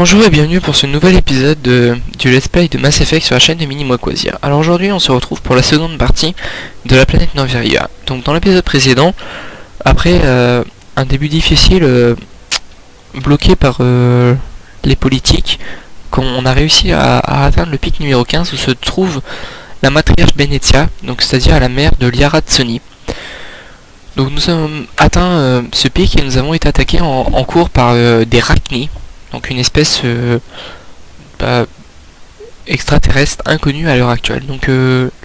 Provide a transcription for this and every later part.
Bonjour et bienvenue pour ce nouvel épisode du Let's Play de Mass Effect sur la chaîne de Mini-Moi-Quasir. Alors aujourd'hui on se retrouve pour la seconde partie de la planète Noveria. Donc dans l'épisode précédent, après un début difficile bloqué par les politiques, on a réussi à atteindre le pic numéro 15 où se trouve la matriarche Benezia, donc c'est-à-dire la mère de Liara T'Soni. Donc nous avons atteint ce pic et nous avons été attaqués en cours par des Rachni. Donc une espèce extraterrestre inconnue à l'heure actuelle. Donc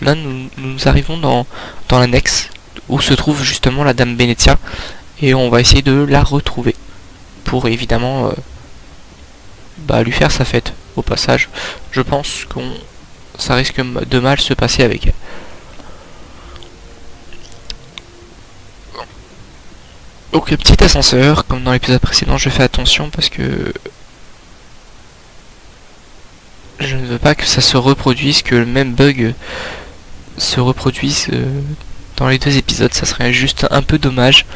là nous arrivons dans l'annexe où se trouve justement la dame Benezia et on va essayer de la retrouver pour évidemment lui faire sa fête au passage. Je pense que ça risque de mal se passer avec elle. Donc le petit ascenseur, comme dans l'épisode précédent, je fais attention parce que je ne veux pas que ça se reproduise, que le même bug se reproduise dans les deux épisodes. Ça serait juste un peu dommage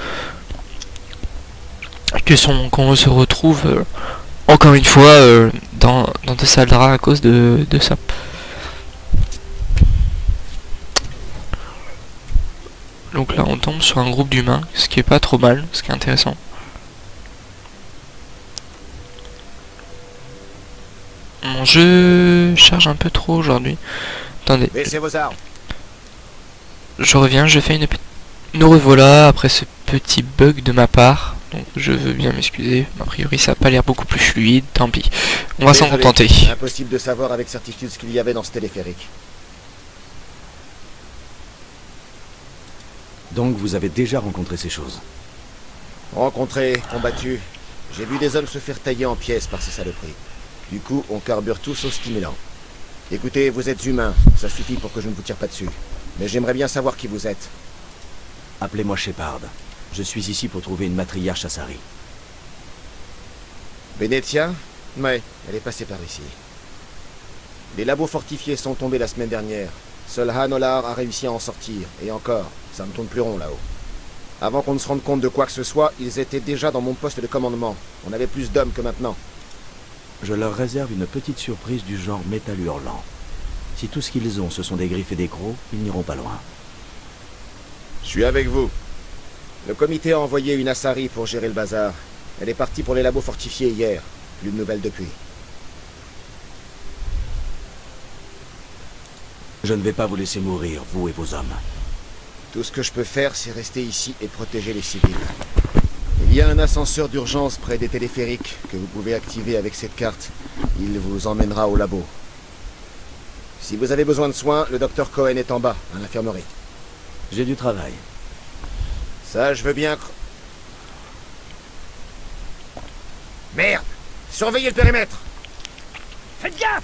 qu'on se retrouve encore une fois dans de sales draps à cause de ça. Donc là on tombe sur un groupe d'humains, ce qui est pas trop mal, ce qui est intéressant. Mon jeu charge un peu trop aujourd'hui. Attendez. Baissez vos armes. Je reviens, je fais nous revoilà après ce petit bug de ma part. Donc je veux bien m'excuser. A priori ça n'a pas l'air beaucoup plus fluide, tant pis. On va s'en contenter. Impossible de savoir avec certitude ce qu'il y avait dans ce téléphérique. Donc vous avez déjà rencontré ces choses? Rencontrés, combattus. J'ai vu des hommes se faire tailler en pièces par ces saloperies. Du coup, on carbure tous au stimulant. Écoutez, vous êtes humains, ça suffit pour que je ne vous tire pas dessus. Mais j'aimerais bien savoir qui vous êtes. Appelez-moi Shepard. Je suis ici pour trouver une matriarche Asari. Benezia? Ouais, elle est passée par ici. Les labos fortifiés sont tombés la semaine dernière. Seul Han Olar a réussi à en sortir. Et encore, ça ne tourne plus rond là-haut. Avant qu'on ne se rende compte de quoi que ce soit, ils étaient déjà dans mon poste de commandement. On avait plus d'hommes que maintenant. Je leur réserve une petite surprise du genre métal hurlant. Si tout ce qu'ils ont ce sont des griffes et des crocs, ils n'iront pas loin. Je suis avec vous. Le comité a envoyé une Asari pour gérer le bazar. Elle est partie pour les labos fortifiés hier. Plus de nouvelles depuis. Je ne vais pas vous laisser mourir, vous et vos hommes. Tout ce que je peux faire, c'est rester ici et protéger les civils. Il y a un ascenseur d'urgence près des téléphériques que vous pouvez activer avec cette carte. Il vous emmènera au labo. Si vous avez besoin de soins, le docteur Cohen est en bas, à l'infirmerie. J'ai du travail. Ça, je veux bien... Merde! Surveillez le périmètre! Faites gaffe!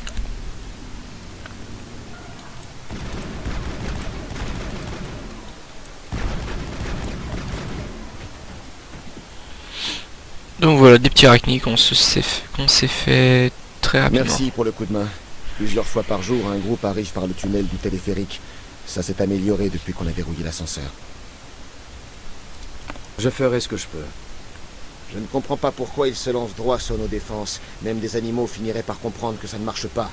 Donc voilà, des petits arachnides qu'on s'est fait très rapidement. Merci pour le coup de main. Plusieurs fois par jour, un groupe arrive par le tunnel du téléphérique. Ça s'est amélioré depuis qu'on a verrouillé l'ascenseur. Je ferai ce que je peux. Je ne comprends pas pourquoi ils se lancent droit sur nos défenses. Même des animaux finiraient par comprendre que ça ne marche pas.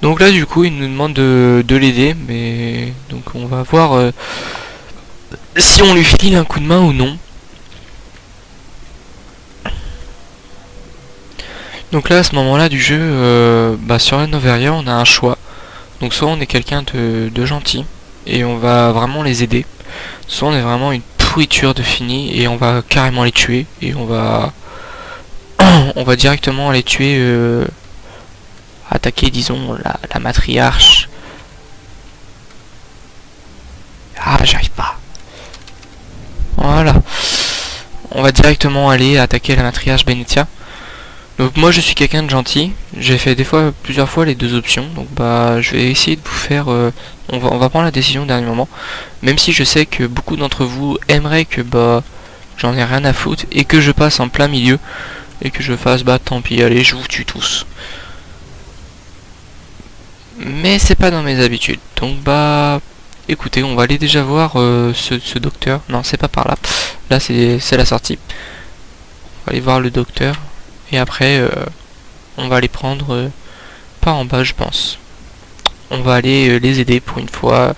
Donc là du coup il nous demande de l'aider, mais donc on va voir si on lui file un coup de main ou non. Donc là à ce moment là du jeu, sur la Noveria on a un choix. Donc soit on est quelqu'un de gentil et on va vraiment les aider, soit on est vraiment une pourriture de fini et on va carrément les tuer et on va directement les tuer, attaquer disons la matriarche. Ah j'arrive pas. Voilà. On va directement aller attaquer la matriarche Benezia. Donc moi je suis quelqu'un de gentil. J'ai fait plusieurs fois les deux options. Donc je vais essayer de vous faire... on va prendre la décision au dernier moment. Même si je sais que beaucoup d'entre vous aimeraient que j'en ai rien à foutre et que je passe en plein milieu. Et que je fasse tant pis, allez je vous tue tous. mais c'est pas dans mes habitudes. Donc bah écoutez, on va aller déjà voir ce docteur. Non, c'est pas par là. Là c'est la sortie. On va aller voir le docteur et après on va aller prendre pas en bas, je pense. On va aller les aider pour une fois.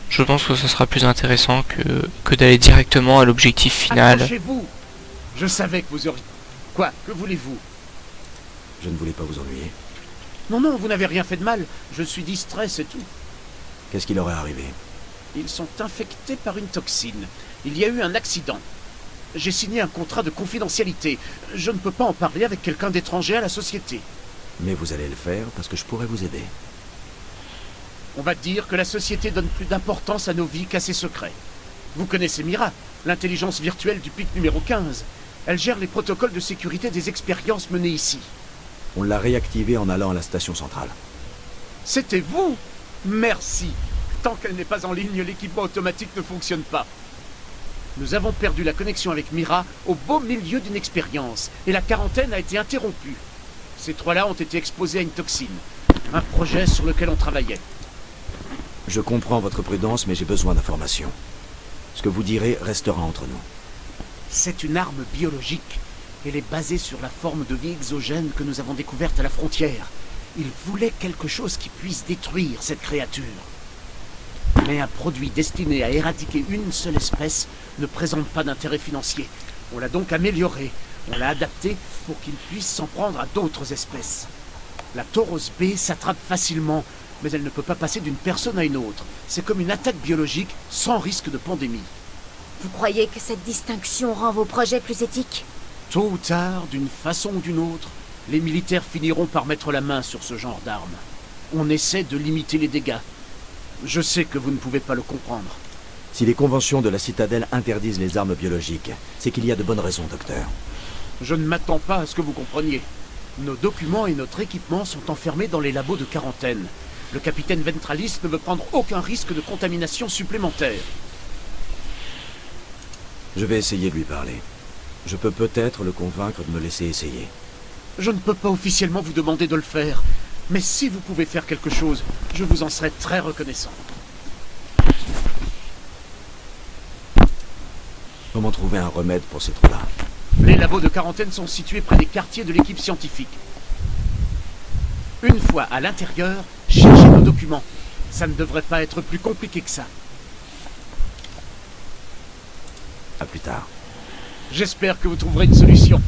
Je pense que ce sera plus intéressant que d'aller directement à l'objectif final. Accrochez-vous. Je savais que vous auriez... Quoi? Que voulez-vous? Je ne voulais pas vous ennuyer. Non, non, vous n'avez rien fait de mal. Je suis distrait, c'est tout. Qu'est-ce qui leur est arrivé? Ils sont infectés par une toxine. Il y a eu un accident. J'ai signé un contrat de confidentialité. Je ne peux pas en parler avec quelqu'un d'étranger à la société. Mais vous allez le faire parce que je pourrais vous aider. On va dire que la société donne plus d'importance à nos vies qu'à ses secrets. Vous connaissez Mira, l'intelligence virtuelle du pic numéro 15. Elle gère les protocoles de sécurité des expériences menées ici. On l'a réactivée en allant à la station centrale. C'était vous? Merci. Tant qu'elle n'est pas en ligne, l'équipement automatique ne fonctionne pas. Nous avons perdu la connexion avec Mira au beau milieu d'une expérience, et la quarantaine a été interrompue. Ces trois-là ont été exposés à une toxine. Un projet sur lequel on travaillait. Je comprends votre prudence, mais j'ai besoin d'informations. Ce que vous direz restera entre nous. C'est une arme biologique. Elle est basée sur la forme de vie exogène que nous avons découverte à la frontière. Il voulait quelque chose qui puisse détruire cette créature. Mais un produit destiné à éradiquer une seule espèce ne présente pas d'intérêt financier. On l'a donc amélioré. On l'a adapté pour qu'il puisse s'en prendre à d'autres espèces. La Tauros B s'attrape facilement, mais elle ne peut pas passer d'une personne à une autre. C'est comme une attaque biologique sans risque de pandémie. Vous croyez que cette distinction rend vos projets plus éthiques? Tôt ou tard, d'une façon ou d'une autre, les militaires finiront par mettre la main sur ce genre d'armes. On essaie de limiter les dégâts. Je sais que vous ne pouvez pas le comprendre. Si les conventions de la Citadelle interdisent les armes biologiques, c'est qu'il y a de bonnes raisons, docteur. Je ne m'attends pas à ce que vous compreniez. Nos documents et notre équipement sont enfermés dans les labos de quarantaine. Le capitaine Ventralis ne veut prendre aucun risque de contamination supplémentaire. Je vais essayer de lui parler. Je peux peut-être le convaincre de me laisser essayer. Je ne peux pas officiellement vous demander de le faire, mais si vous pouvez faire quelque chose, je vous en serai très reconnaissant. Comment trouver un remède pour ces trous-là? Les labos de quarantaine sont situés près des quartiers de l'équipe scientifique. Une fois à l'intérieur, cherchez nos documents. Ça ne devrait pas être plus compliqué que ça. À plus tard. J'espère que vous trouverez une solution.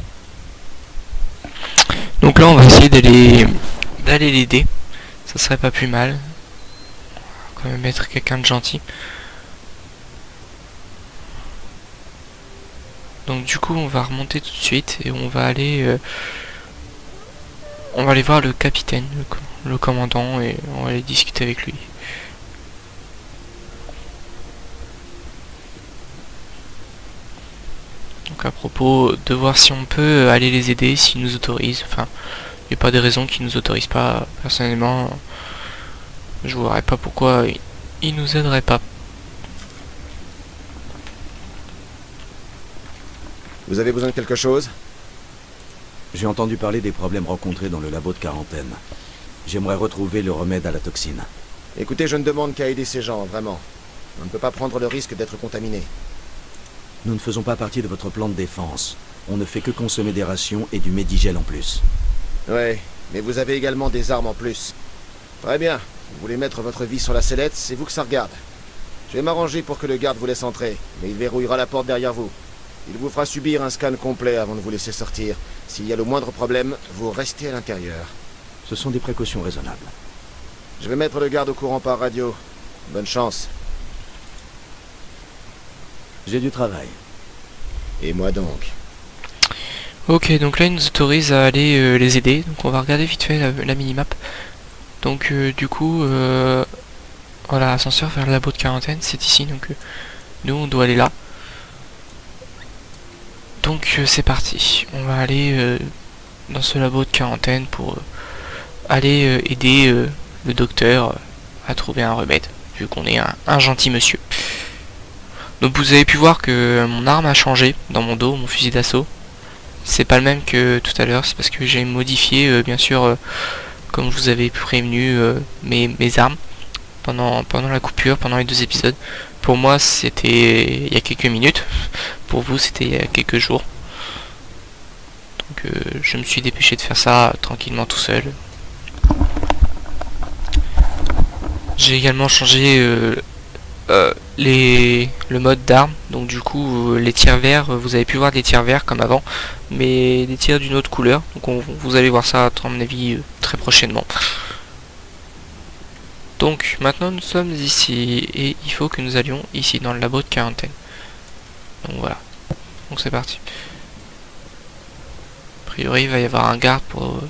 Donc là on va essayer d'aller l'aider. Ça serait pas plus mal. On va quand même être quelqu'un de gentil. Donc du coup on va remonter tout de suite et on va aller voir le capitaine, le commandant, et on va aller discuter avec lui. Donc à propos de voir si on peut aller les aider, s'ils nous autorisent. Enfin, il n'y a pas de raison qu'ils nous autorisent pas. Personnellement, je vois pas pourquoi ils nous aideraient pas. Vous avez besoin de quelque chose? J'ai entendu parler des problèmes rencontrés dans le labo de quarantaine. J'aimerais retrouver le remède à la toxine. Écoutez, je ne demande qu'à aider ces gens, vraiment. On ne peut pas prendre le risque d'être contaminé. Nous ne faisons pas partie de votre plan de défense. On ne fait que consommer des rations et du Medigel en plus. Ouais, mais vous avez également des armes en plus. Très bien. Vous voulez mettre votre vie sur la sellette, c'est vous que ça regarde. Je vais m'arranger pour que le garde vous laisse entrer, mais il verrouillera la porte derrière vous. Il vous fera subir un scan complet avant de vous laisser sortir. S'il y a le moindre problème, vous restez à l'intérieur. Ce sont des précautions raisonnables. Je vais mettre le garde au courant par radio. Bonne chance. J'ai du travail. Et moi donc. Ok, donc là ils nous autorisent à aller les aider. Donc on va regarder vite fait la minimap. Donc du coup, voilà, ascenseur vers le labo de quarantaine, c'est ici. Donc nous on doit aller là. Donc c'est parti. On va aller dans ce labo de quarantaine pour aller aider le docteur à trouver un remède, vu qu'on est un gentil monsieur. Donc vous avez pu voir que mon arme a changé dans mon dos, mon fusil d'assaut. C'est pas le même que tout à l'heure, c'est parce que j'ai modifié bien sûr comme je vous avais prévenu, mes armes pendant la coupure, pendant les 2 épisodes. Pour moi c'était il y a quelques minutes, pour vous c'était il y a quelques jours. Donc je me suis dépêché de faire ça tranquillement tout seul. J'ai également changé le mode d'arme, donc du coup les tirs verts, vous avez pu voir des tirs verts comme avant, mais des tirs d'une autre couleur, donc vous allez voir ça à mon avis très prochainement. Donc maintenant nous sommes ici et il faut que nous allions ici dans le labo de quarantaine. Donc voilà, donc c'est parti. A priori il va y avoir un garde pour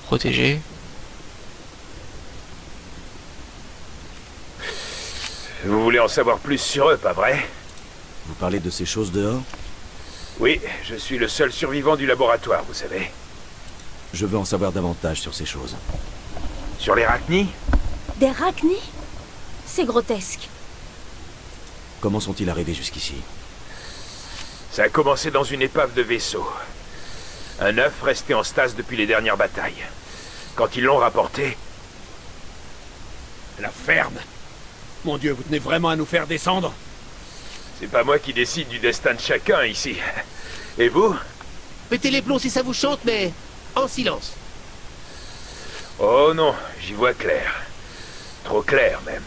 protéger. Vous voulez en savoir plus sur eux, pas vrai? Vous parlez de ces choses dehors? Oui, je suis le seul survivant du laboratoire, vous savez. Je veux en savoir davantage sur ces choses. Sur les Rachni? Des Rachni? C'est grotesque. Comment sont-ils arrivés jusqu'ici? Ça a commencé dans une épave de vaisseau. Un œuf resté en stase depuis les dernières batailles. Quand ils l'ont rapporté... La ferme. Mon Dieu, vous tenez vraiment à nous faire descendre? C'est pas moi qui décide du destin de chacun ici. Et vous? Pétez les plombs si ça vous chante, mais en silence. Oh non, j'y vois clair. Trop clair même.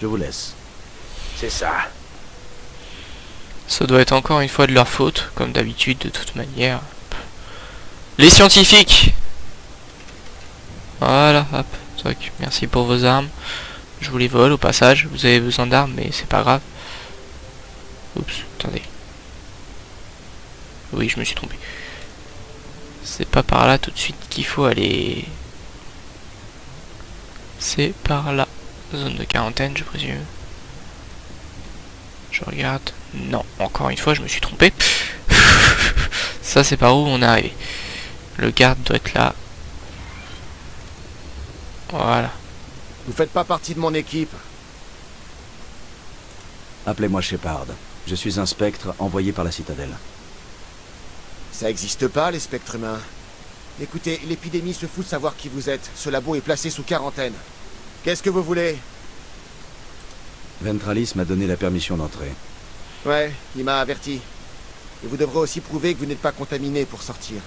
Je vous laisse. C'est ça. Ça doit être encore une fois de leur faute, comme d'habitude de toute manière. Les scientifiques! Voilà, hop, toc, merci pour vos armes. Je vous les vole au passage, vous avez besoin d'armes mais c'est pas grave. Oups, attendez. Oui, je me suis trompé. C'est pas par là tout de suite qu'il faut aller. C'est par là. Zone de quarantaine, je présume. Je regarde. Non, encore une fois, je me suis trompé. Ça, c'est par où on est arrivé. Le garde doit être là. Voilà. Vous faites pas partie de mon équipe. Appelez-moi Shepard. Je suis un spectre envoyé par la citadelle. Ça existe pas, les spectres humains. Écoutez, l'épidémie se fout de savoir qui vous êtes. Ce labo est placé sous quarantaine. Qu'est-ce que vous voulez? Ventralis m'a donné la permission d'entrer. Ouais, il m'a averti. Et vous devrez aussi prouver que vous n'êtes pas contaminé pour sortir.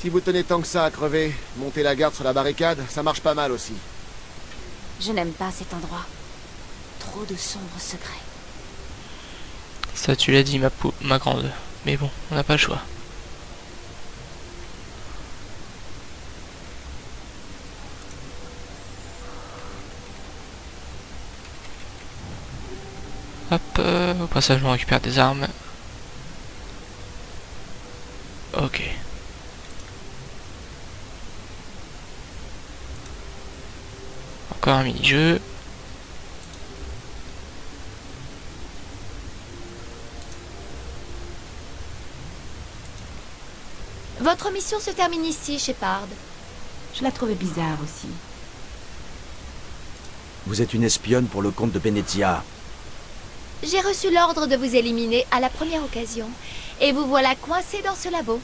Si vous tenez tant que ça à crever, monter la garde sur la barricade, ça marche pas mal aussi. Je n'aime pas cet endroit. Trop de sombres secrets. Ça, tu l'as dit, ma grande. Mais bon, on n'a pas le choix. Hop, au passage on récupère des armes. Ok. Encore un mini-jeu. Votre mission se termine ici, Shepard. Je la trouvais bizarre aussi. Vous êtes une espionne pour le compte de Benezia. J'ai reçu l'ordre de vous éliminer à la première occasion. Et vous voilà coincé dans ce labo.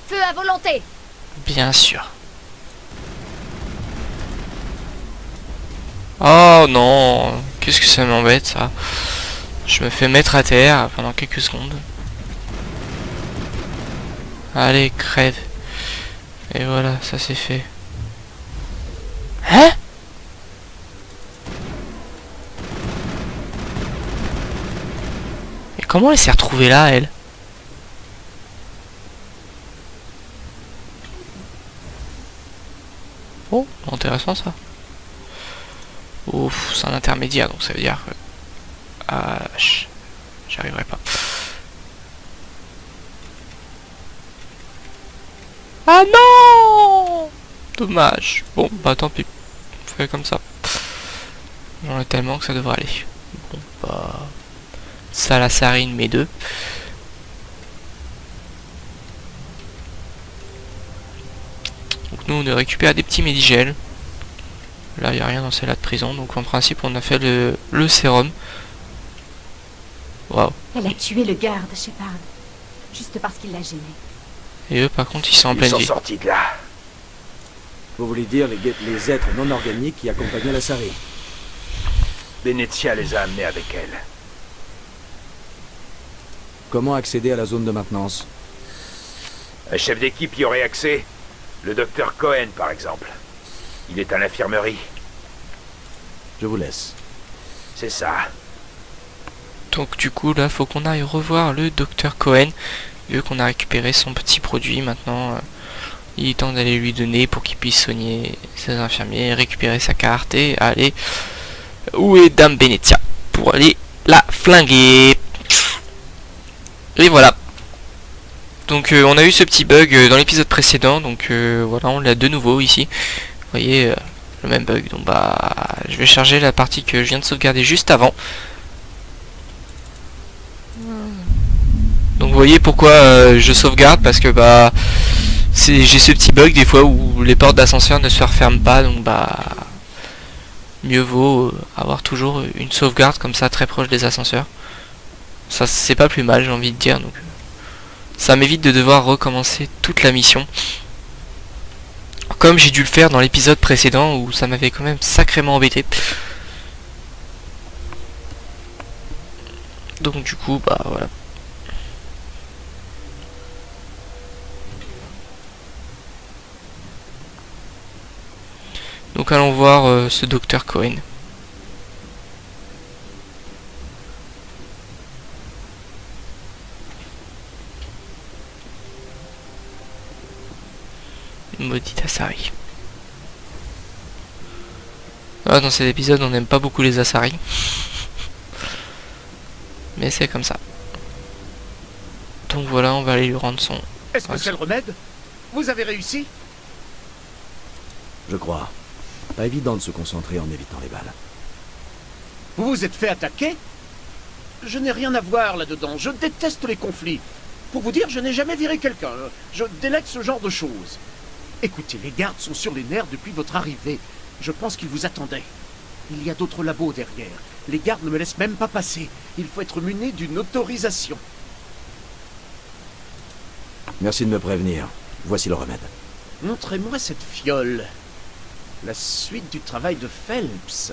Feu à volonté! Bien sûr. Oh non, qu'est-ce que ça m'embête ça. Je me fais mettre à terre pendant quelques secondes. Allez, crève. Et voilà, ça c'est fait. Hein? Et comment elle s'est retrouvée là, elle? Oh, intéressant ça. Ouf, c'est un intermédiaire, donc ça veut dire que... Ah, j'y arriverai pas. Ah non! Dommage. Bon, bah tant pis. On fait comme ça. J'en ai tellement que ça devrait aller. Bon, bah... Ça la sarine, mes deux. Donc nous, on récupère des petits médigels. Là, il n'y a rien dans celle-là de prison. Donc en principe, on a fait le sérum. Waouh. Elle a tué le garde, Shepard. Juste parce qu'il l'a gêné. Et eux, par contre, ils sont en Ils pleine sont vie. sortis de là. Vous voulez dire les êtres non organiques qui accompagnaient la Sari? Benezia les a amenés avec elle. Comment accéder à la zone de maintenance? Un chef d'équipe y aurait accès. Le docteur Cohen, par exemple. Il est à l'infirmerie. Je vous laisse. C'est ça. Donc du coup là faut qu'on aille revoir le docteur Cohen. Vu qu'on a récupéré son petit produit maintenant. Il est temps d'aller lui donner pour qu'il puisse soigner ses infirmiers, récupérer sa carte et aller... Où est Dame Benezia? Pour aller la flinguer. Et voilà. Donc on a eu ce petit bug dans l'épisode précédent. Donc voilà, on l'a de nouveau ici. Vous voyez le même bug. Donc bah je vais charger la partie que je viens de sauvegarder juste avant. Donc vous voyez pourquoi je sauvegarde, parce que bah j'ai ce petit bug des fois où les portes d'ascenseur ne se referment pas, donc bah mieux vaut avoir toujours une sauvegarde comme ça très proche des ascenseurs. Ça c'est pas plus mal, j'ai envie de dire, donc ça m'évite de devoir recommencer toute la mission. Comme j'ai dû le faire dans l'épisode précédent où ça m'avait quand même sacrément embêté. Donc du coup bah voilà. Donc allons voir ce docteur Cohen. Maudite Asari. Ah, dans cet épisode on n'aime pas beaucoup les Asari. Mais c'est comme ça. Donc voilà, on va aller lui rendre son... Est-ce que c'est le remède? Vous avez réussi? Je crois. Pas évident de se concentrer en évitant les balles. Vous vous êtes fait attaquer? Je n'ai rien à voir là-dedans. Je déteste les conflits. Pour vous dire, je n'ai jamais viré quelqu'un. Je délègue ce genre de choses. Écoutez, les gardes sont sur les nerfs depuis votre arrivée. Je pense qu'ils vous attendaient. Il y a d'autres labos derrière. Les gardes ne me laissent même pas passer. Il faut être muni d'une autorisation. Merci de me prévenir. Voici le remède. Montrez-moi cette fiole. La suite du travail de Phelps.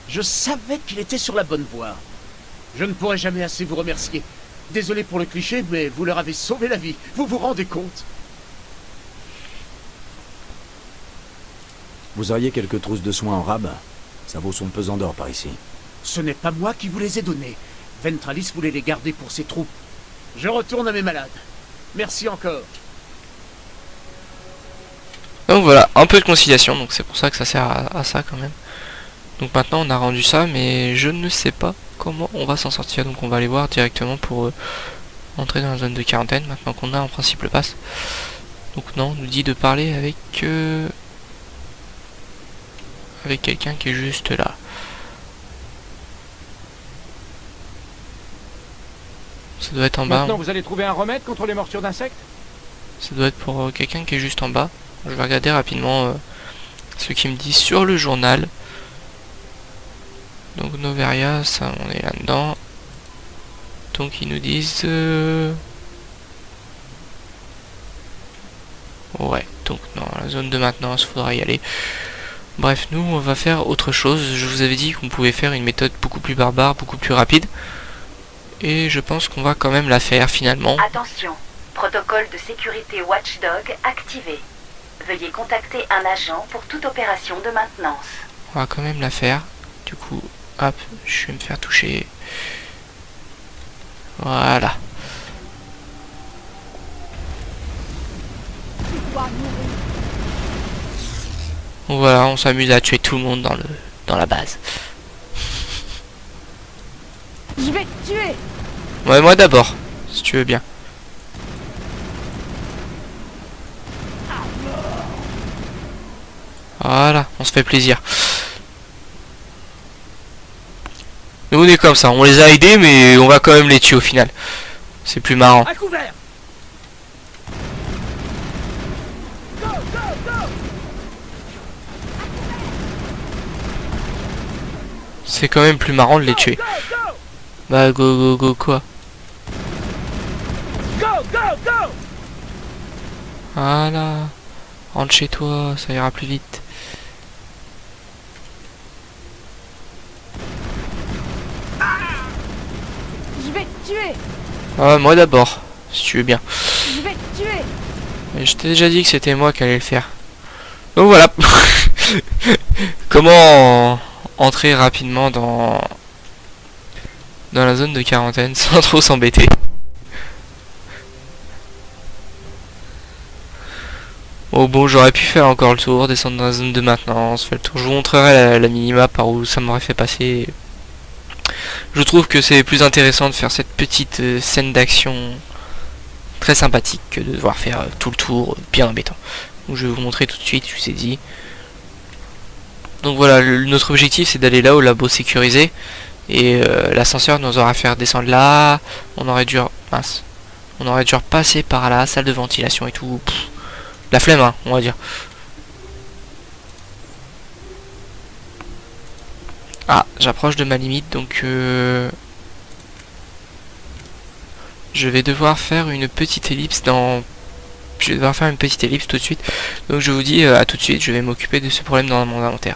Je savais qu'il était sur la bonne voie. Je ne pourrai jamais assez vous remercier. Désolé pour le cliché, mais vous leur avez sauvé la vie. Vous vous rendez compte? Vous auriez quelques trousses de soins en rab? Ça vaut son pesant d'or par ici. Ce n'est pas moi qui vous les ai données. Ventralis voulait les garder pour ses troupes. Je retourne à mes malades. Merci encore. Donc voilà, un peu de conciliation, donc c'est pour ça que ça sert à ça quand même. Donc maintenant on a rendu ça, mais je ne sais pas comment on va s'en sortir. Donc on va aller voir directement pour entrer dans la zone de quarantaine, maintenant qu'on a en principe le pass. Donc non, on nous dit de parler avec quelqu'un qui est juste là. Ça doit être en bas. Maintenant, vous allez trouver un remède contre les morsures d'insectes? Ça doit être pour quelqu'un qui est juste en bas. Je vais regarder rapidement ce qu'il me dit sur le journal. Donc Noveria, ça on est là-dedans. Donc ils nous disent... Ouais, donc non, la zone de maintenance, faudra y aller. Bref, nous on va faire autre chose. Je vous avais dit qu'on pouvait faire une méthode beaucoup plus barbare, beaucoup plus rapide. Et je pense qu'on va quand même la faire finalement. Attention, protocole de sécurité Watchdog activé. Veuillez contacter un agent pour toute opération de maintenance. On va quand même la faire. Du coup, hop, je vais me faire toucher. Voilà. Voilà, on s'amuse à tuer tout le monde dans la base. Je vais te tuer. Ouais, moi d'abord, si tu veux bien. Voilà, on se fait plaisir. Nous on est comme ça, on les a aidés mais on va quand même les tuer au final. C'est plus marrant. À couvert. Go, go, go. C'est quand même plus marrant de les tuer. Go, go. Bah go go go quoi. Go, go, go. Voilà. Rentre chez toi, ça ira plus vite. Je vais te tuer. Ah, moi d'abord, si tu veux bien. Je vais te tuer. Mais je t'ai déjà dit que c'était moi qui allais le faire. Donc voilà. Comment entrer rapidement dans la zone de quarantaine sans trop s'embêter. Oh bon, j'aurais pu faire encore le tour, descendre dans la zone de maintenance, faire le tour. Je vous montrerai la minimap par où ça m'aurait fait passer. Je trouve que c'est plus intéressant de faire cette petite scène d'action très sympathique que de devoir faire tout le tour bien embêtant. Donc je vais vous montrer tout de suite, je vous ai dit. Donc voilà, notre objectif c'est d'aller là au labo sécurisé. Et l'ascenseur nous aura fait descendre là. On aurait dû... Mince. On aurait dû repasser par là, salle de ventilation et tout. Pff, la flemme, hein, on va dire. Ah, j'approche de ma limite, donc... je vais devoir faire une petite ellipse dans... Je vais devoir faire une petite ellipse tout de suite. Donc je vous dis à tout de suite, je vais m'occuper de ce problème dans mon inventaire.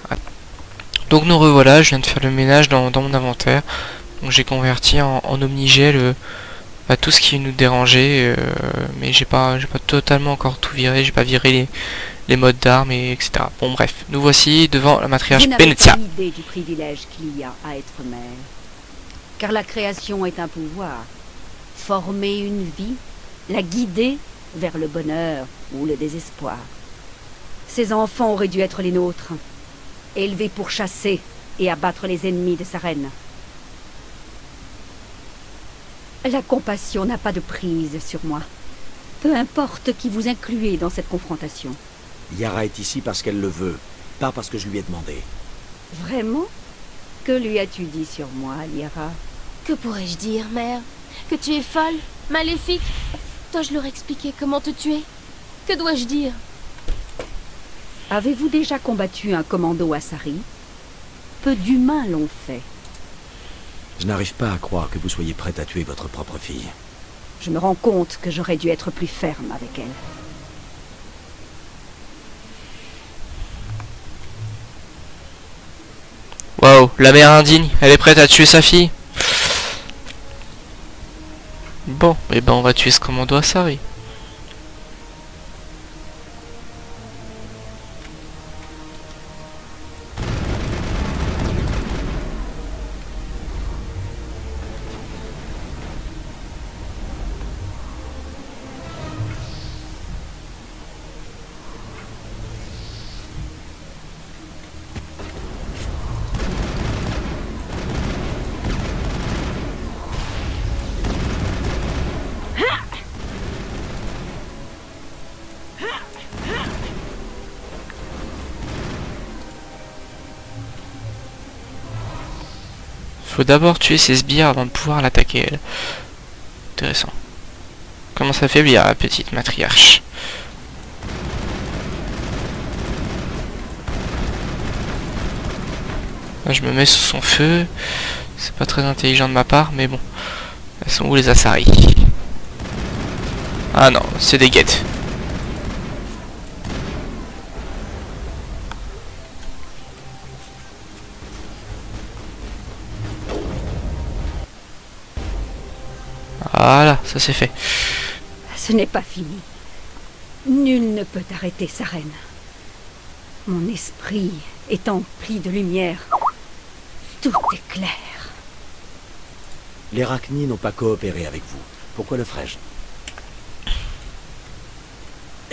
Donc nous revoilà, je viens de faire le ménage dans mon inventaire. Donc j'ai converti en omnigel tout ce qui nous dérangeait. Mais j'ai pas totalement encore tout viré, j'ai pas viré les modes d'armes, et etc. Bon bref, nous voici devant la matriarche Benezia. Vous n'avez pas idée du privilège qu'il y a à être mère. Car la création est un pouvoir. Former une vie, la guider vers le bonheur ou le désespoir. Ces enfants auraient dû être les nôtres, élevés pour chasser et abattre les ennemis de sa reine. La compassion n'a pas de prise sur moi. Peu importe qui vous incluez dans cette confrontation. Yara est ici parce qu'elle le veut, pas parce que je lui ai demandé. Vraiment? Que lui as-tu dit sur moi, Yara? Que pourrais-je dire, mère? Que tu es folle? Maléfique? Dois-je leur expliquer comment te tuer? Que dois-je dire? Avez-vous déjà combattu un commando Asari? Peu d'humains l'ont fait. Je n'arrive pas à croire que vous soyez prête à tuer votre propre fille. Je me rends compte que j'aurais dû être plus ferme avec elle. Waouh, la mère indigne, elle est prête à tuer sa fille. Bon, et ben on va tuer ce commando Asari. Faut d'abord tuer ces sbires avant de pouvoir l'attaquer, elle. Intéressant. Comment ça faiblir, la petite matriarche. Là, je me mets sous son feu. C'est pas très intelligent de ma part, mais bon. Elles sont où les Asari? Ah non, c'est des guettes. Voilà, ça c'est fait. Ce n'est pas fini. Nul ne peut arrêter sa reine. Mon esprit est empli de lumière. Tout est clair. Les Rachni n'ont pas coopéré avec vous. Pourquoi le ferais-je?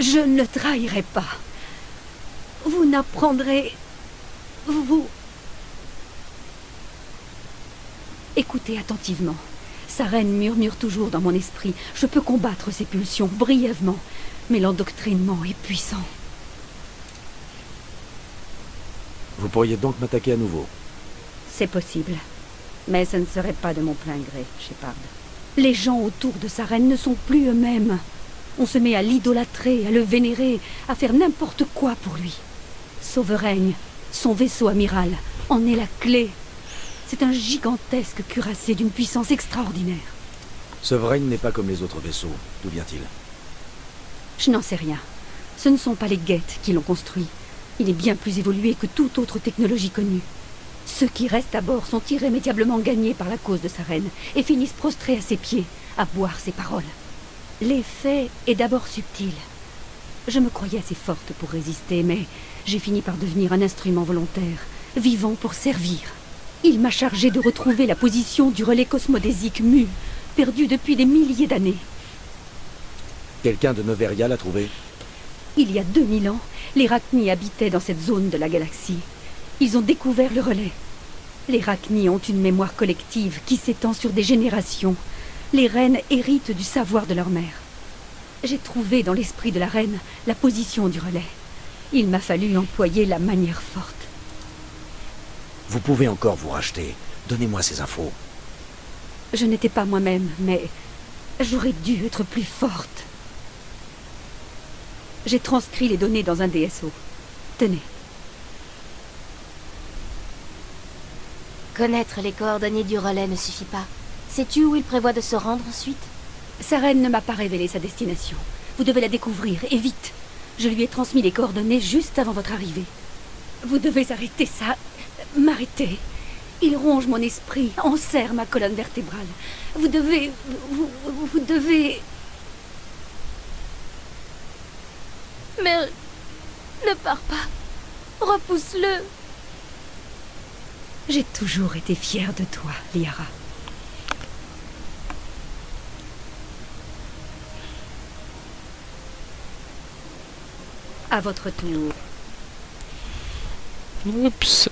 Je ne trahirai pas. Vous n'apprendrez... Vous... Écoutez attentivement. Sa reine murmure toujours dans mon esprit. Je peux combattre ses pulsions brièvement, mais l'endoctrinement est puissant. Vous pourriez donc m'attaquer à nouveau? C'est possible, mais ce ne serait pas de mon plein gré, Shepard. Les gens autour de sa reine ne sont plus eux-mêmes. On se met à l'idolâtrer, à le vénérer, à faire n'importe quoi pour lui. Souveraine, son vaisseau amiral, en est la clé. C'est un gigantesque cuirassé d'une puissance extraordinaire. Sovereign n'est pas comme les autres vaisseaux. D'où vient-il? Je n'en sais rien. Ce ne sont pas les Geth qui l'ont construit. Il est bien plus évolué que toute autre technologie connue. Ceux qui restent à bord sont irrémédiablement gagnés par la cause de sa reine et finissent prostrés à ses pieds, à boire ses paroles. L'effet est d'abord subtil. Je me croyais assez forte pour résister, mais j'ai fini par devenir un instrument volontaire, vivant pour servir. Il m'a chargé de retrouver la position du relais cosmodésique Mu, perdu depuis des milliers d'années. Quelqu'un de Noveria l'a trouvé? Il y a 2000 ans, les Rachni habitaient dans cette zone de la galaxie. Ils ont découvert le relais. Les Rachni ont une mémoire collective qui s'étend sur des générations. Les reines héritent du savoir de leur mère. J'ai trouvé dans l'esprit de la reine la position du relais. Il m'a fallu employer la manière forte. Vous pouvez encore vous racheter. Donnez-moi ces infos. Je n'étais pas moi-même, mais j'aurais dû être plus forte. J'ai transcrit les données dans un DSO. Tenez. Connaître les coordonnées du relais ne suffit pas. Sais-tu où il prévoit de se rendre ensuite? Sa reine ne m'a pas révélé sa destination. Vous devez la découvrir, et vite. Je lui ai transmis les coordonnées juste avant votre arrivée. Vous devez arrêter ça. M'arrêter. Il ronge mon esprit, enserre ma colonne vertébrale. Vous devez... Vous devez... Mais... ne pars pas. Repousse-le. J'ai toujours été fière de toi, Liara. À votre tour. Oups.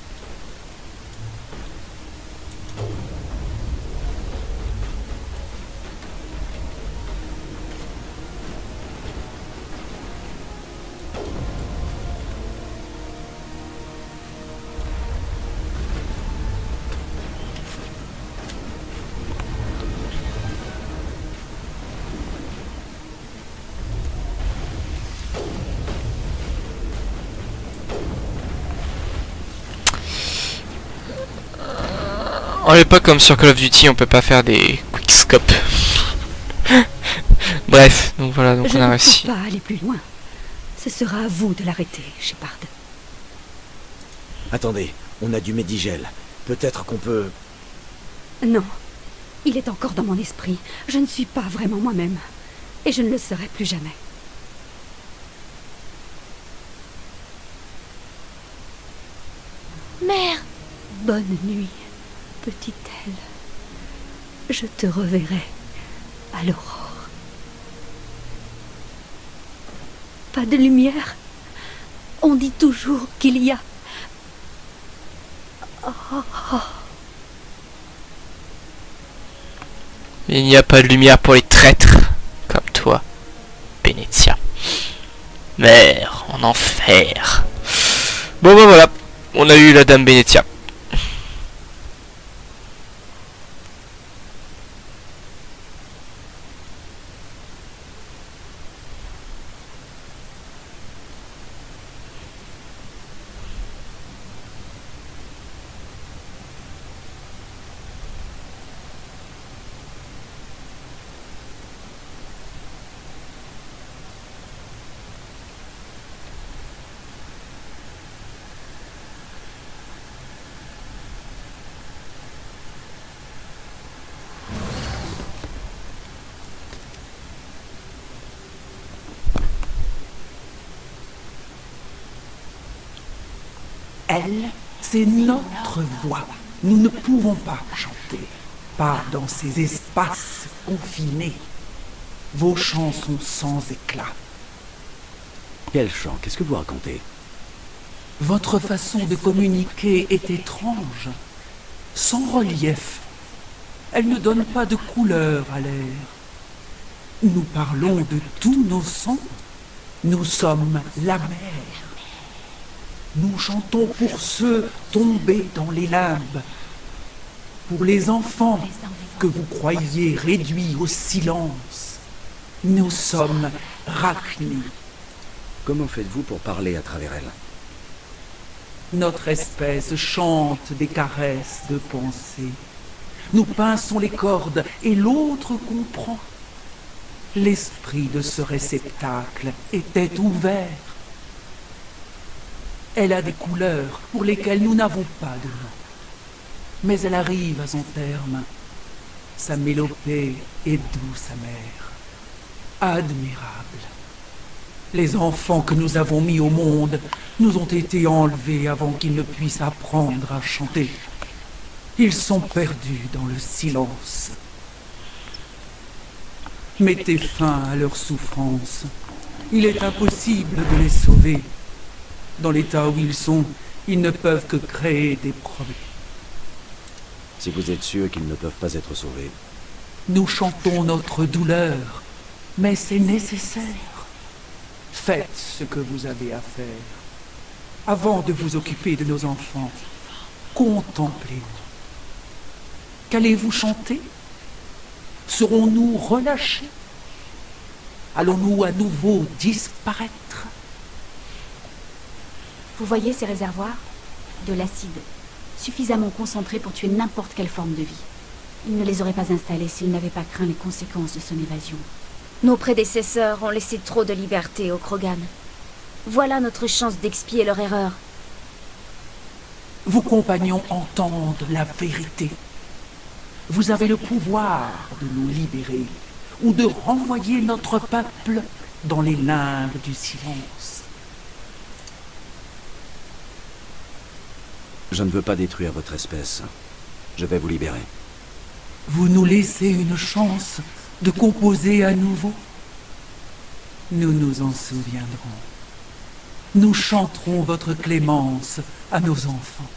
On n'est pas comme sur Call of Duty, on peut pas faire des quickscope. Bref, donc voilà, donc je on a ne réussi. peux pas aller plus loin. Ce sera à vous de l'arrêter, Shepard. Attendez, on a du Medigel. Peut-être qu'on peut... Non. Il est encore dans mon esprit. Je ne suis pas vraiment moi-même. Et je ne le serai plus jamais. Mère! Bonne nuit, petite Elle. Je te reverrai à l'aurore. Pas de lumière. On dit toujours qu'il y a... Il n'y a pas de lumière pour les traîtres, comme toi, Benezia. Mère en enfer. Bon ben voilà, on a eu la dame Benezia. Elle, c'est notre voix. Nous ne pouvons pas chanter, pas dans ces espaces confinés. Vos chants sont sans éclat. Quel chant? Qu'est-ce que vous racontez? Votre façon de communiquer est étrange, sans relief. Elle ne donne pas de couleur à l'air. Nous parlons de tous nos sons. Nous sommes la mer. Nous chantons pour ceux tombés dans les limbes, pour les enfants que vous croyez réduits au silence. Nous sommes Rachni. Comment faites-vous pour parler à travers elle? Notre espèce chante des caresses de pensée. Nous pinçons les cordes et l'autre comprend. l'esprit de ce réceptacle était ouvert. Elle a des couleurs pour lesquelles nous n'avons pas de nom. Mais elle arrive à son terme. Sa mélopée est douce amère, admirable. Les enfants que nous avons mis au monde nous ont été enlevés avant qu'ils ne puissent apprendre à chanter. Ils sont perdus dans le silence. Mettez fin à leur souffrance. Il est impossible de les sauver. Dans l'état où ils sont, ils ne peuvent que créer des problèmes. Si vous êtes sûr qu'ils ne peuvent pas être sauvés. Nous chantons notre douleur, mais c'est nécessaire. Faites ce que vous avez à faire. Avant de vous occuper de nos enfants, contemplez-nous. Qu'allez-vous chanter? Serons-nous relâchés? Allons-nous à nouveau disparaître? Vous voyez ces réservoirs? De l'acide, suffisamment concentré pour tuer n'importe quelle forme de vie. Ils ne les auraient pas installés s'ils n'avaient pas craint les conséquences de son évasion. Nos prédécesseurs ont laissé trop de liberté aux Krogan. Voilà notre chance d'expier leur erreur. Vos compagnons entendent la vérité. Vous avez le pouvoir de nous libérer ou de renvoyer notre peuple dans les limbes du silence. Je ne veux pas détruire votre espèce. Je vais vous libérer. Vous nous laissez une chance de composer à nouveau. Nous nous en souviendrons. Nous chanterons votre clémence à nos enfants.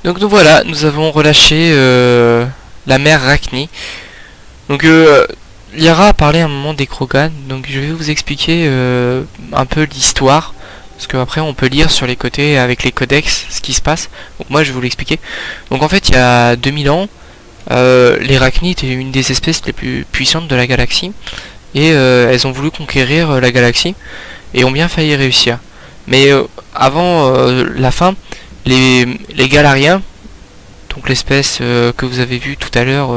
Donc voilà, nous avons relâché la mère Rachni. Donc Liara a parlé un moment des Krogan, donc je vais vous expliquer un peu l'histoire, parce qu'après on peut lire sur les côtés avec les codex ce qui se passe. Donc moi je vais vous l'expliquer. Donc en fait il y a 2000 ans, les Rachni étaient une des espèces les plus puissantes de la galaxie, et elles ont voulu conquérir la galaxie, et ont bien failli réussir. Mais avant la fin, les Galariens, donc l'espèce que vous avez vu tout à l'heure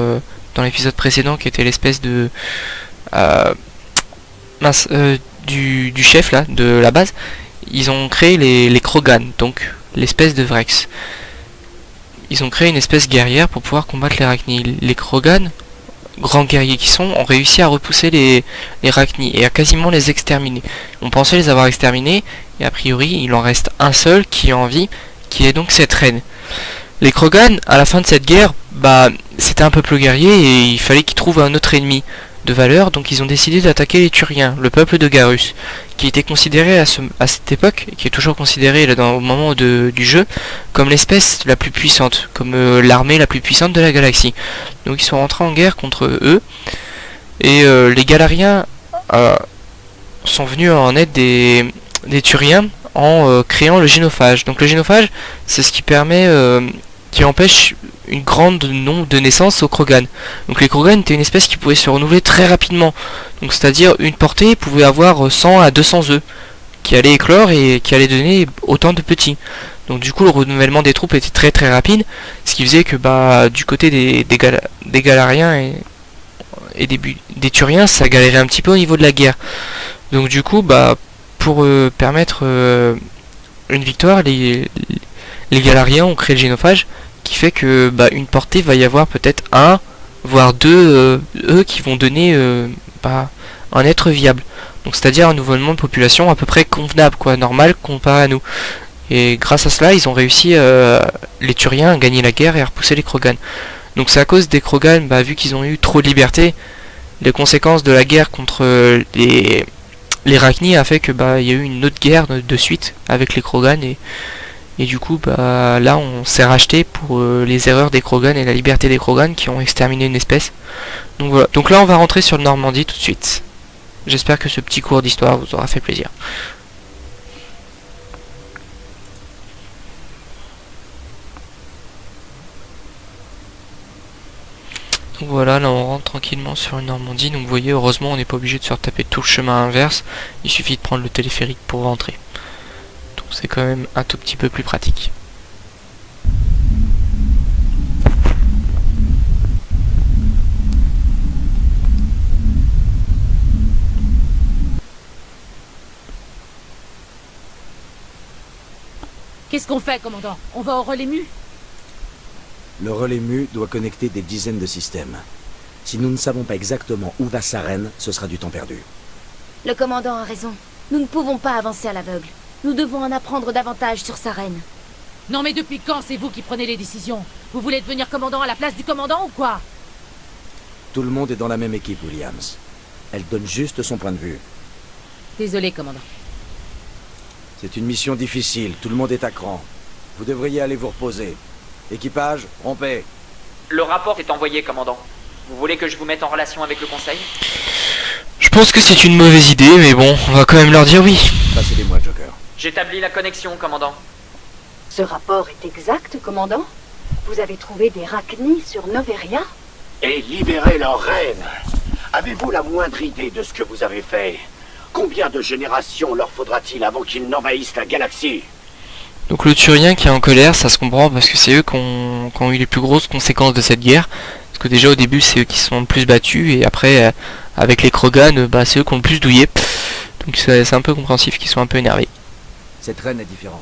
dans l'épisode précédent, qui était l'espèce de du chef là, de la base, ils ont créé les Krogan, donc l'espèce de Vrex. Ils ont créé une espèce guerrière pour pouvoir combattre les Rachni. Les Krogan, grands guerriers qui sont, ont réussi à repousser les Rachni et à quasiment les exterminer. On pensait les avoir exterminés, et a priori il en reste un seul qui est en vie, qui est donc cette reine. Les Krogan, à la fin de cette guerre, c'était un peuple guerrier et il fallait qu'ils trouvent un autre ennemi de valeur, donc ils ont décidé d'attaquer les Turiens, le peuple de Garus, qui était considéré à cette époque, qui est toujours considéré là, au moment du jeu, comme l'espèce la plus puissante, comme l'armée la plus puissante de la galaxie. Donc ils sont rentrés en guerre contre eux, et les Galariens sont venus en aide des Turiens, en créant le génophage. Donc le génophage, c'est ce qui permet, qui empêche une grande nombre de naissances aux Krogan. Donc les Krogan étaient une espèce qui pouvait se renouveler très rapidement. Donc c'est-à-dire une portée pouvait avoir 100 à 200 œufs qui allaient éclore et qui allaient donner autant de petits. Donc du coup le renouvellement des troupes était très très rapide, ce qui faisait que du côté des Galariens et des Turiens, ça galérait un petit peu au niveau de la guerre. Donc du coup pour permettre une victoire, les Galariens ont créé le génophage, qui fait que une portée va y avoir peut-être un, voire deux eux qui vont donner un être viable. Donc c'est-à-dire un renouvellement de population à peu près convenable, normal comparé à nous. Et grâce à cela, ils ont réussi, les Turiens, à gagner la guerre et à repousser les Krogan. Donc c'est à cause des Krogan, vu qu'ils ont eu trop de liberté, les conséquences de la guerre contre les Rachni a fait que il y a eu une autre guerre de suite avec les Krogan, et du coup là on s'est racheté pour les erreurs des Krogan et la liberté des Krogan qui ont exterminé une espèce. Donc voilà. Donc là on va rentrer sur le Normandie tout de suite. J'espère que ce petit cours d'histoire vous aura fait plaisir. Donc voilà, là on rentre tranquillement sur une Normandie. Donc vous voyez, heureusement on n'est pas obligé de se retaper tout le chemin inverse. Il suffit de prendre le téléphérique pour rentrer. Donc c'est quand même un tout petit peu plus pratique. Qu'est-ce qu'on fait, commandant? On va au relais mu? Le relais mu doit connecter des dizaines de systèmes. Si nous ne savons pas exactement où va Sarene, ce sera du temps perdu. Le commandant a raison. Nous ne pouvons pas avancer à l'aveugle. Nous devons en apprendre davantage sur Sarene. Non mais depuis quand c'est vous qui prenez les décisions? Vous voulez devenir commandant à la place du commandant ou quoi? Tout le monde est dans la même équipe, Williams. Elle donne juste son point de vue. Désolé, commandant. C'est une mission difficile, tout le monde est à cran. Vous devriez aller vous reposer. Équipage, rompez. Le rapport est envoyé, commandant. Vous voulez que je vous mette en relation avec le conseil? Je pense que c'est une mauvaise idée, mais bon, on va quand même leur dire oui. Passez-les-moi, Joker. J'établis la connexion, commandant. Ce rapport est exact, commandant? Vous avez trouvé des Rachni sur Noveria? Et libérer leur reine. Avez-vous la moindre idée de ce que vous avez fait? Combien de générations leur faudra-t-il avant qu'ils n'envahissent la galaxie? Donc le Turien qui est en colère, ça se comprend parce que c'est eux qui ont eu les plus grosses conséquences de cette guerre. Parce que déjà au début c'est eux qui sont le plus battus et après avec les Krogan, c'est eux qui ont le plus douillé. Donc c'est un peu compréhensif qu'ils sont un peu énervés. Cette reine est différente.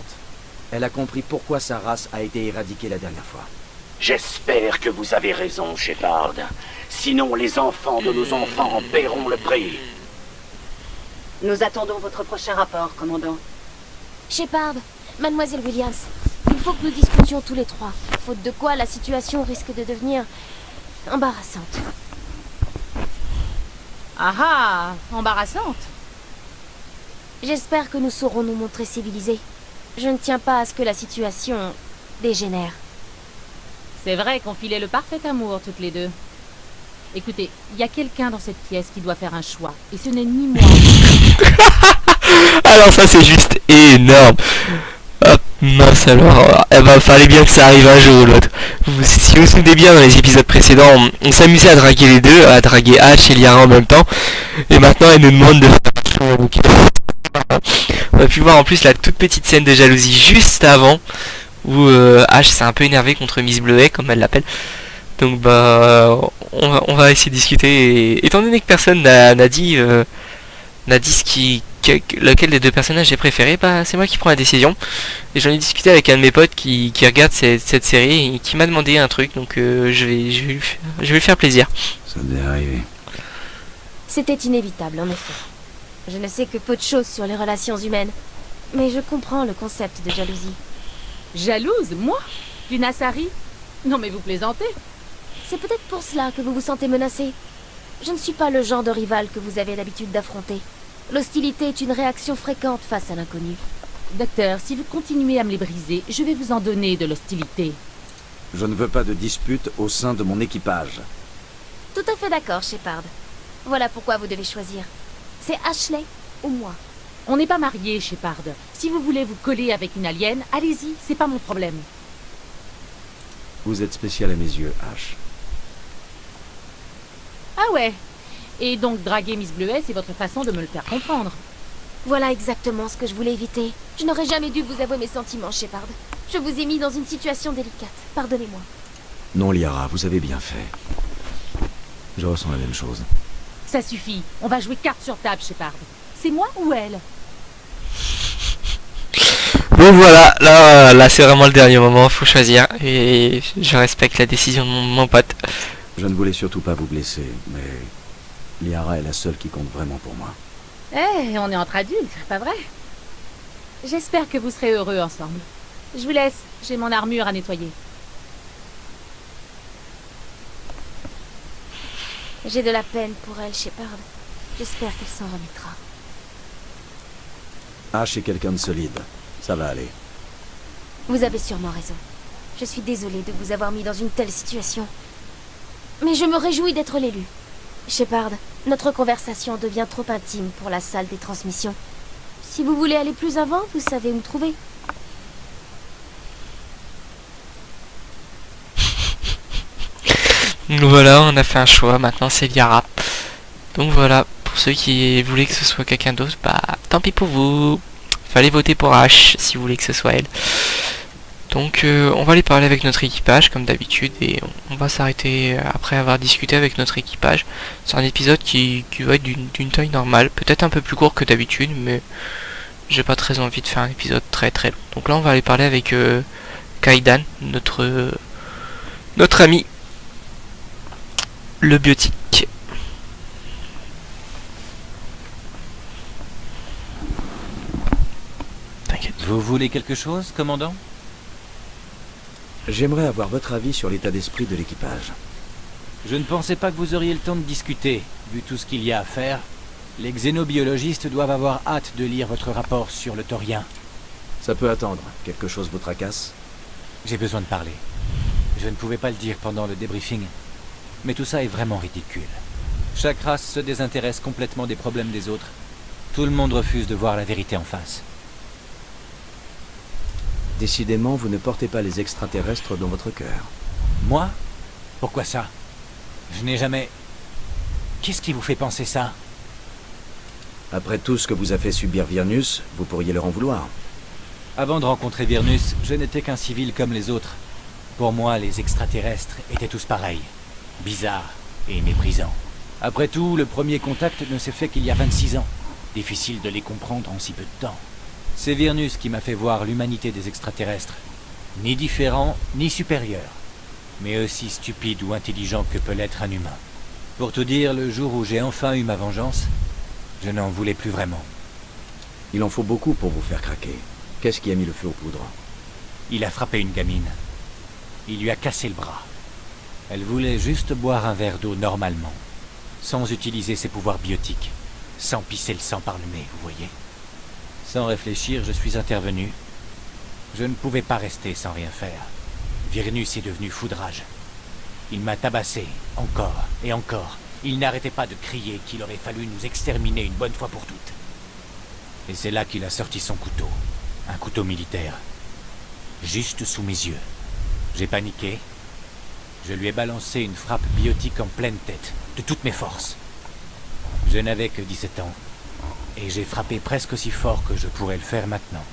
Elle a compris pourquoi sa race a été éradiquée la dernière fois. J'espère que vous avez raison, Shepard. Sinon les enfants de nos enfants en paieront le prix. Nous attendons votre prochain rapport, commandant. Shepard, mademoiselle Williams, il faut que nous discutions tous les trois. Faute de quoi, la situation risque de devenir embarrassante. Ah ah, embarrassante. J'espère que nous saurons nous montrer civilisés. Je ne tiens pas à ce que la situation dégénère. C'est vrai qu'on filait le parfait amour toutes les deux. Écoutez, il y a quelqu'un dans cette pièce qui doit faire un choix. Et ce n'est ni moi. Alors ça c'est juste énorme. Hop, mince alors. Fallait bien que ça arrive un jour ou l'autre. Si vous vous souvenez bien, dans les épisodes précédents, on s'amusait à draguer les deux, à draguer Ash et Liara en même temps. Et maintenant elle nous demande de faire un bouquet. On a pu voir en plus la toute petite scène de jalousie juste avant, où Ash s'est un peu énervé contre Miss Bleuet, comme elle l'appelle. Donc on va essayer de discuter. Et étant donné que personne n'a dit lequel des deux personnages j'ai préféré, c'est moi qui prends la décision. Et j'en ai discuté avec un de mes potes qui regarde cette série et qui m'a demandé un truc, donc je vais lui faire plaisir. Ça devait arriver. C'était inévitable, en effet. Je ne sais que peu de choses sur les relations humaines, mais je comprends le concept de jalousie. Jalouse, moi? Du Nassari? Non mais vous plaisantez. C'est peut-être pour cela que vous vous sentez menacé. Je ne suis pas le genre de rival que vous avez l'habitude d'affronter. L'hostilité est une réaction fréquente face à l'inconnu. Docteur, si vous continuez à me les briser, je vais vous en donner de l'hostilité. Je ne veux pas de dispute au sein de mon équipage. Tout à fait d'accord, Shepard. Voilà pourquoi vous devez choisir. C'est Ashley ou moi. On n'est pas mariés, Shepard. Si vous voulez vous coller avec une alien, allez-y, c'est pas mon problème. Vous êtes spécial à mes yeux, Ash. Ah ouais. Et donc draguer Miss Bleuet, c'est votre façon de me le faire comprendre. Voilà exactement ce que je voulais éviter. Je n'aurais jamais dû vous avouer mes sentiments, Shepard. Je vous ai mis dans une situation délicate. Pardonnez-moi. Non, Liara, vous avez bien fait. Je ressens la même chose. Ça suffit. On va jouer carte sur table, Shepard. C'est moi ou elle? Bon voilà, là c'est vraiment le dernier moment, faut choisir. Et je respecte la décision de mon pote. Je ne voulais surtout pas vous blesser, mais Liara est la seule qui compte vraiment pour moi. Eh, on est entre adultes, pas vrai? J'espère que vous serez heureux ensemble. Je vous laisse, j'ai mon armure à nettoyer. J'ai de la peine pour elle, Shepard. J'espère qu'elle s'en remettra. Ash est quelqu'un de solide. Ça va aller. Vous avez sûrement raison. Je suis désolée de vous avoir mis dans une telle situation. Mais je me réjouis d'être l'élu. Shepard, Notre conversation devient trop intime pour la salle des transmissions. Si vous voulez aller plus avant, vous savez où me trouver. Voilà, on a fait un choix, maintenant c'est Liara. Donc voilà, pour ceux qui voulaient que ce soit quelqu'un d'autre, bah tant pis pour vous. Fallait voter pour H si vous voulez que ce soit elle. Donc on va aller parler avec notre équipage comme d'habitude et on va s'arrêter après avoir discuté avec notre équipage. C'est un épisode qui va être d'une taille normale, peut-être un peu plus court que d'habitude, mais j'ai pas très envie de faire un épisode très long. Donc là on va aller parler avec Kaidan, notre ami, le biotique. T'inquiète. Vous voulez quelque chose, commandant ? J'aimerais avoir votre avis sur l'état d'esprit de l'équipage. Je ne pensais pas que vous auriez le temps de discuter. Vu tout ce qu'il y a à faire, les xénobiologistes doivent avoir hâte de lire votre rapport sur le taurien. Ça peut attendre. Quelque chose vous tracasse ? J'ai besoin de parler. Je ne pouvais pas le dire pendant le débriefing, mais tout ça est vraiment ridicule. Chaque race se désintéresse complètement des problèmes des autres. Tout le monde refuse de voir la vérité en face. Décidément, vous ne portez pas les extraterrestres dans votre cœur. Moi ? Pourquoi ça ? Je n'ai jamais... Qu'est-ce qui vous fait penser ça ? Après tout ce que vous a fait subir Virnus, vous pourriez leur en vouloir. Avant de rencontrer Virnus, je n'étais qu'un civil comme les autres. Pour moi, les extraterrestres étaient tous pareils. Bizarres et méprisants. Après tout, le premier contact ne s'est fait qu'il y a 26 ans. Difficile de les comprendre en si peu de temps. C'est Virnus qui m'a fait voir l'humanité des extraterrestres. Ni différent, ni supérieur. Mais aussi stupide ou intelligent que peut l'être un humain. Pour tout dire, le jour où j'ai enfin eu ma vengeance, je n'en voulais plus vraiment. Il en faut beaucoup pour vous faire craquer. Qu'est-ce qui a mis le feu aux poudres ? Il a frappé une gamine. Il lui a cassé le bras. Elle voulait juste boire un verre d'eau normalement, sans utiliser ses pouvoirs biotiques, sans pisser le sang par le nez, vous voyez ? Sans réfléchir, je suis intervenu. Je ne pouvais pas rester sans rien faire. Virnus est devenu foudrage. Il m'a tabassé, encore et encore. Il n'arrêtait pas de crier qu'il aurait fallu nous exterminer une bonne fois pour toutes. Et c'est là qu'il a sorti son couteau. Un couteau militaire. Juste sous mes yeux. J'ai paniqué. Je lui ai balancé une frappe biotique en pleine tête, de toutes mes forces. Je n'avais que 17 ans. Et j'ai frappé presque aussi fort que je pourrais le faire maintenant.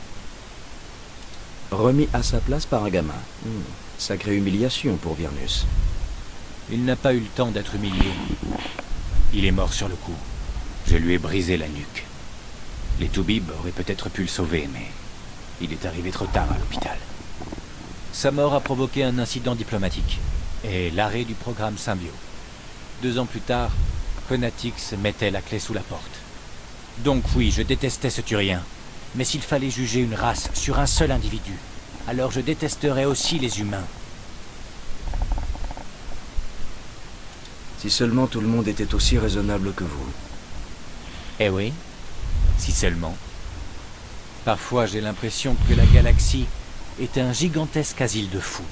Remis à sa place par un gamin. Sacrée humiliation pour Virnus. Il n'a pas eu le temps d'être humilié. Il est mort sur le coup. Je lui ai brisé la nuque. Les Toubibs auraient peut-être pu le sauver, mais il est arrivé trop tard à l'hôpital. Sa mort a provoqué un incident diplomatique et l'arrêt du programme Symbio. 2 ans plus tard, Conatix mettait la clé sous la porte. Donc oui, je détestais ce Turien. Mais s'il fallait juger une race sur un seul individu, alors je détesterais aussi les humains. Si seulement tout le monde était aussi raisonnable que vous. Eh oui, si seulement. Parfois j'ai l'impression que la galaxie est un gigantesque asile de fous.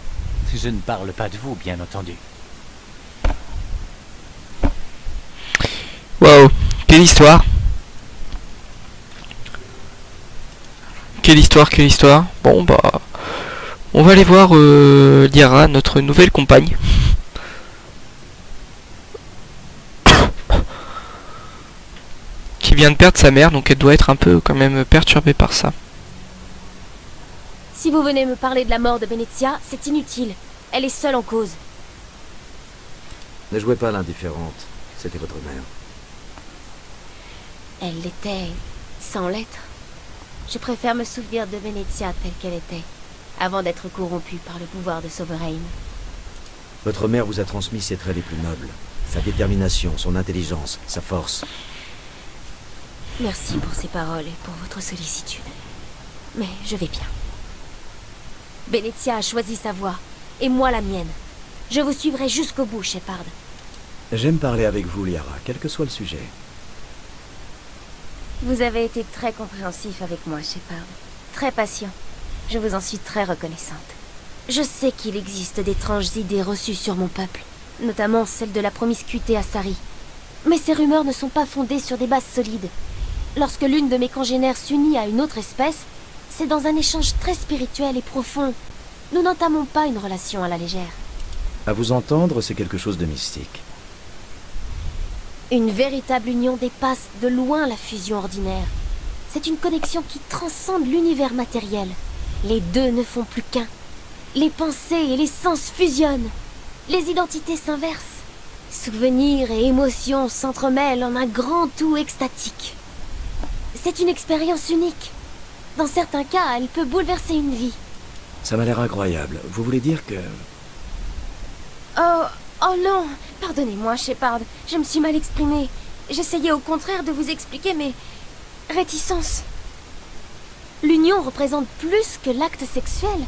Je ne parle pas de vous, bien entendu. Waouh, quelle histoire! Quelle histoire. Bon bah, on va aller voir Liara, notre nouvelle compagne. Qui vient de perdre sa mère, donc elle doit être un peu quand même perturbée par ça. Si vous venez me parler de la mort de Benezia, c'est inutile. Elle est seule en cause. Ne jouez pas l'indifférente. C'était votre mère. Elle l'était sans l'être. Je préfère me souvenir de Benezia telle qu'elle était, avant d'être corrompue par le pouvoir de Sovereign. Votre mère vous a transmis ses traits les plus nobles. Sa détermination, son intelligence, sa force. Merci pour ces paroles et pour votre sollicitude. Mais je vais bien. Benezia a choisi sa voie, et moi la mienne. Je vous suivrai jusqu'au bout, Shepard. J'aime parler avec vous, Liara, quel que soit le sujet. Vous avez été très compréhensif avec moi, Shepard. Très patient. Je vous en suis très reconnaissante. Je sais qu'il existe d'étranges idées reçues sur mon peuple, notamment celle de la promiscuité à Sari. Mais ces rumeurs ne sont pas fondées sur des bases solides. Lorsque l'une de mes congénères s'unit à une autre espèce, c'est dans un échange très spirituel et profond. Nous n'entamons pas une relation à la légère. À vous entendre, c'est quelque chose de mystique. Une véritable union dépasse de loin la fusion ordinaire. C'est une connexion qui transcende l'univers matériel. Les deux ne font plus qu'un. Les pensées et les sens fusionnent. Les identités s'inversent. Souvenirs et émotions s'entremêlent en un grand tout extatique. C'est une expérience unique. Dans certains cas, elle peut bouleverser une vie. Ça m'a l'air incroyable. Vous voulez dire que... Oh non, pardonnez-moi, Shepard. Je me suis mal exprimée. J'essayais au contraire de vous expliquer mes réticences. L'union représente plus que l'acte sexuel.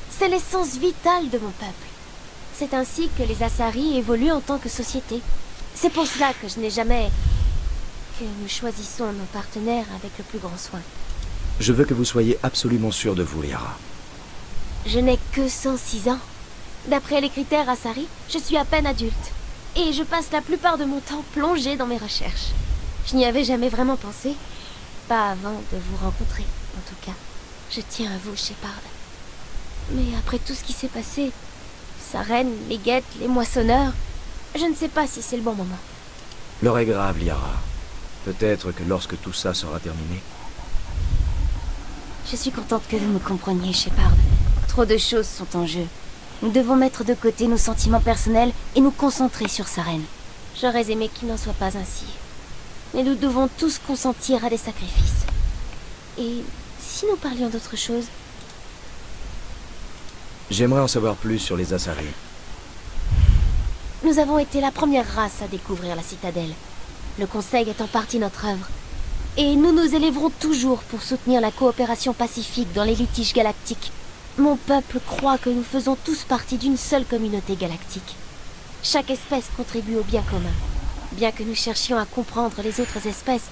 C'est l'essence vitale de mon peuple. C'est ainsi que les Asari évoluent en tant que société. C'est pour cela que je n'ai jamais... que nous choisissons nos partenaires avec le plus grand soin. Je veux que vous soyez absolument sûr de vous, Liara. Je n'ai que 106 ans. D'après les critères Asari, je suis à peine adulte. Et je passe la plupart de mon temps plongée dans mes recherches. Je n'y avais jamais vraiment pensé. Pas avant de vous rencontrer, en tout cas. Je tiens à vous, Shepard. Mais après tout ce qui s'est passé... sa reine, les guettes, les moissonneurs... je ne sais pas si c'est le bon moment. L'heure est grave, Liara. Peut-être que lorsque tout ça sera terminé... Je suis contente que vous me compreniez, Shepard. Trop de choses sont en jeu. Nous devons mettre de côté nos sentiments personnels et nous concentrer sur sa reine. J'aurais aimé qu'il n'en soit pas ainsi. Mais nous devons tous consentir à des sacrifices. Et si nous parlions d'autre chose? J'aimerais en savoir plus sur les Asari. Nous avons été la première race à découvrir la citadelle. Le Conseil est en partie notre œuvre. Et nous nous élèverons toujours pour soutenir la coopération pacifique dans les litiges galactiques. Mon peuple croit que nous faisons tous partie d'une seule communauté galactique. Chaque espèce contribue au bien commun. Bien que nous cherchions à comprendre les autres espèces,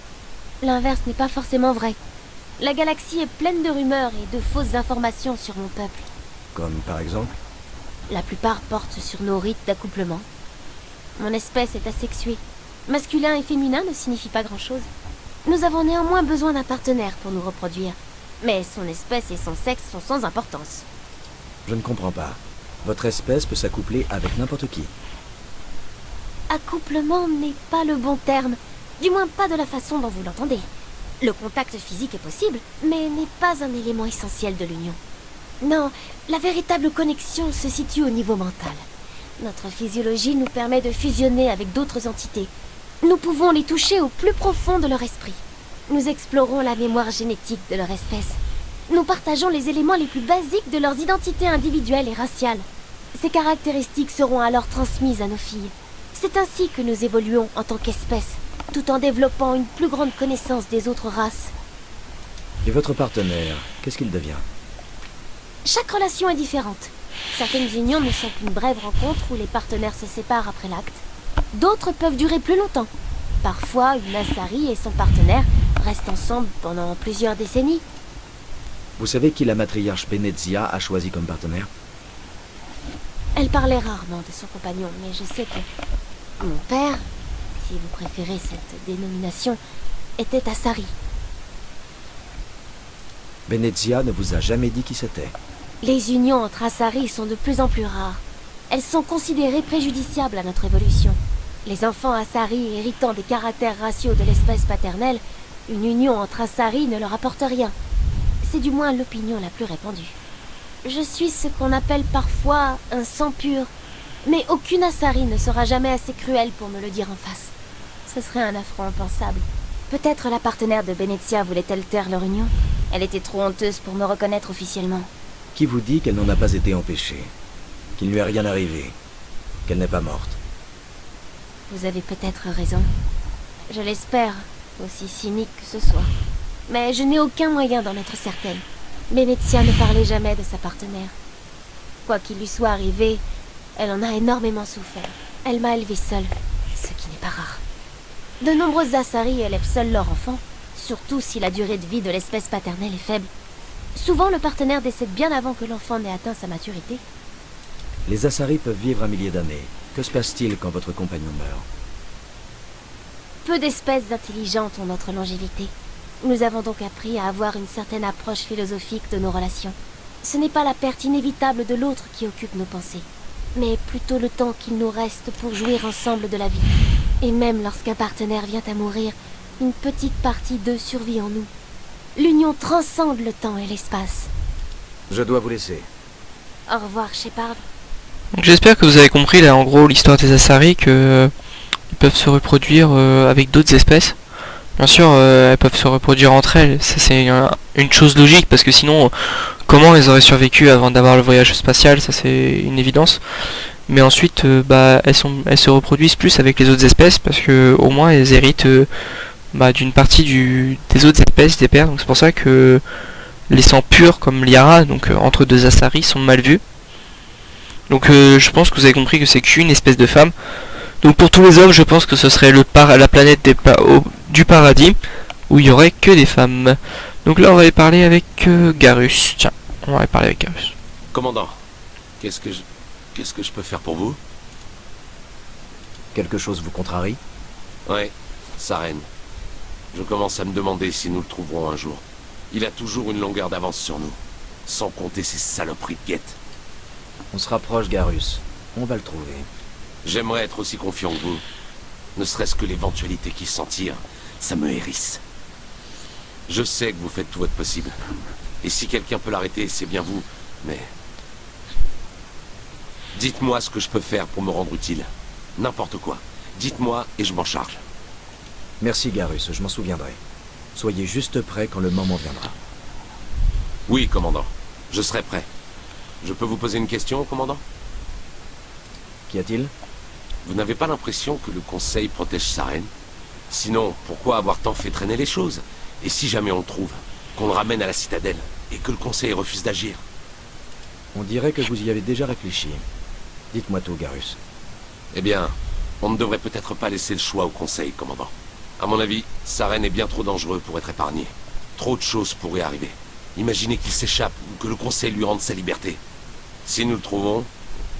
l'inverse n'est pas forcément vrai. La galaxie est pleine de rumeurs et de fausses informations sur mon peuple. Comme par exemple? La plupart portent sur nos rites d'accouplement. Mon espèce est asexuée. Masculin et féminin ne signifient pas grand-chose. Nous avons néanmoins besoin d'un partenaire pour nous reproduire. Mais son espèce et son sexe sont sans importance. Je ne comprends pas. Votre espèce peut s'accoupler avec n'importe qui. Accouplement n'est pas le bon terme. Du moins pas de la façon dont vous l'entendez. Le contact physique est possible, mais n'est pas un élément essentiel de l'union. Non, la véritable connexion se situe au niveau mental. Notre physiologie nous permet de fusionner avec d'autres entités. Nous pouvons les toucher au plus profond de leur esprit. Nous explorons la mémoire génétique de leur espèce. Nous partageons les éléments les plus basiques de leurs identités individuelles et raciales. Ces caractéristiques seront alors transmises à nos filles. C'est ainsi que nous évoluons en tant qu'espèce, tout en développant une plus grande connaissance des autres races. Et votre partenaire, qu'est-ce qu'il devient? Chaque relation est différente. Certaines unions ne sont qu'une brève rencontre où les partenaires se séparent après l'acte. D'autres peuvent durer plus longtemps. Parfois, une Asari et son partenaire restent ensemble pendant plusieurs décennies. Vous savez qui la matriarche Benezia a choisi comme partenaire? Elle parlait rarement de son compagnon, mais je sais que mon père, si vous préférez cette dénomination, était Asari. Benezia ne vous a jamais dit qui c'était? Les unions entre Asari sont de plus en plus rares. Elles sont considérées préjudiciables à notre évolution. Les enfants Asari héritant des caractères raciaux de l'espèce paternelle, une union entre Asari ne leur apporte rien. C'est du moins l'opinion la plus répandue. Je suis ce qu'on appelle parfois un sang pur, mais aucune Asari ne sera jamais assez cruelle pour me le dire en face. Ce serait un affront impensable. Peut-être la partenaire de Benezia voulait-elle taire leur union? Elle était trop honteuse pour me reconnaître officiellement. Qui vous dit qu'elle n'en a pas été empêchée? Qu'il ne lui est rien arrivé? Qu'elle n'est pas morte? Vous avez peut-être raison. Je l'espère, aussi cynique que ce soit. Mais je n'ai aucun moyen d'en être certaine. Benezia ne parlait jamais de sa partenaire. Quoi qu'il lui soit arrivé, elle en a énormément souffert. Elle m'a élevée seule, ce qui n'est pas rare. De nombreuses Asari élèvent seuls leurs enfants, surtout si la durée de vie de l'espèce paternelle est faible. Souvent, le partenaire décède bien avant que l'enfant n'ait atteint sa maturité. Les Asari peuvent vivre 1 millier d'années. Que se passe-t-il quand votre compagnon meurt? Peu d'espèces intelligentes ont notre longévité. Nous avons donc appris à avoir une certaine approche philosophique de nos relations. Ce n'est pas la perte inévitable de l'autre qui occupe nos pensées, mais plutôt le temps qu'il nous reste pour jouir ensemble de la vie. Et même lorsqu'un partenaire vient à mourir, une petite partie d'eux survit en nous. L'union transcende le temps et l'espace. Je dois vous laisser. Au revoir, Shepard. Donc j'espère que vous avez compris là en gros l'histoire des Asari, que ils peuvent se reproduire avec d'autres espèces. Bien sûr, elles peuvent se reproduire entre elles, ça c'est une chose logique, parce que sinon, comment elles auraient survécu avant d'avoir le voyage spatial, ça c'est une évidence. Mais ensuite, elles se reproduisent plus avec les autres espèces, parce que au moins elles héritent d'une partie des autres espèces, des pères. Donc c'est pour ça que les sangs purs comme Liara, donc entre deux Asari, sont mal vus. Donc je pense que vous avez compris que c'est qu'une espèce de femme. Donc pour tous les hommes, je pense que ce serait la planète du paradis, où il y aurait que des femmes. Donc là on va aller parler avec Garrus. Tiens, on va aller parler avec Garrus. Commandant, qu'est-ce que je peux faire pour vous? Quelque chose vous contrarie? Ouais, Saren. Je commence à me demander si nous le trouverons un jour. Il a toujours une longueur d'avance sur nous, sans compter ces saloperies de guettes. On se rapproche, Garrus. On va le trouver. J'aimerais être aussi confiant que vous. Ne serait-ce que l'éventualité qu'il s'en tire, ça me hérisse. Je sais que vous faites tout votre possible. Et si quelqu'un peut l'arrêter, c'est bien vous. Mais... dites-moi ce que je peux faire pour me rendre utile. N'importe quoi. Dites-moi et je m'en charge. Merci, Garrus, je m'en souviendrai. Soyez juste prêt quand le moment viendra. Oui, commandant. Je serai prêt. Je peux vous poser une question, commandant? Qu'y a-t-il? Vous n'avez pas l'impression que le Conseil protège Saren? Sinon, pourquoi avoir tant fait traîner les choses? Et si jamais on le trouve, qu'on le ramène à la citadelle, et que le Conseil refuse d'agir? On dirait que vous y avez déjà réfléchi. Dites-moi tout, Garrus. Eh bien, on ne devrait peut-être pas laisser le choix au Conseil, commandant. À mon avis, Saren est bien trop dangereux pour être épargné. Trop de choses pourraient arriver. Imaginez qu'il s'échappe ou que le Conseil lui rende sa liberté. Si nous le trouvons,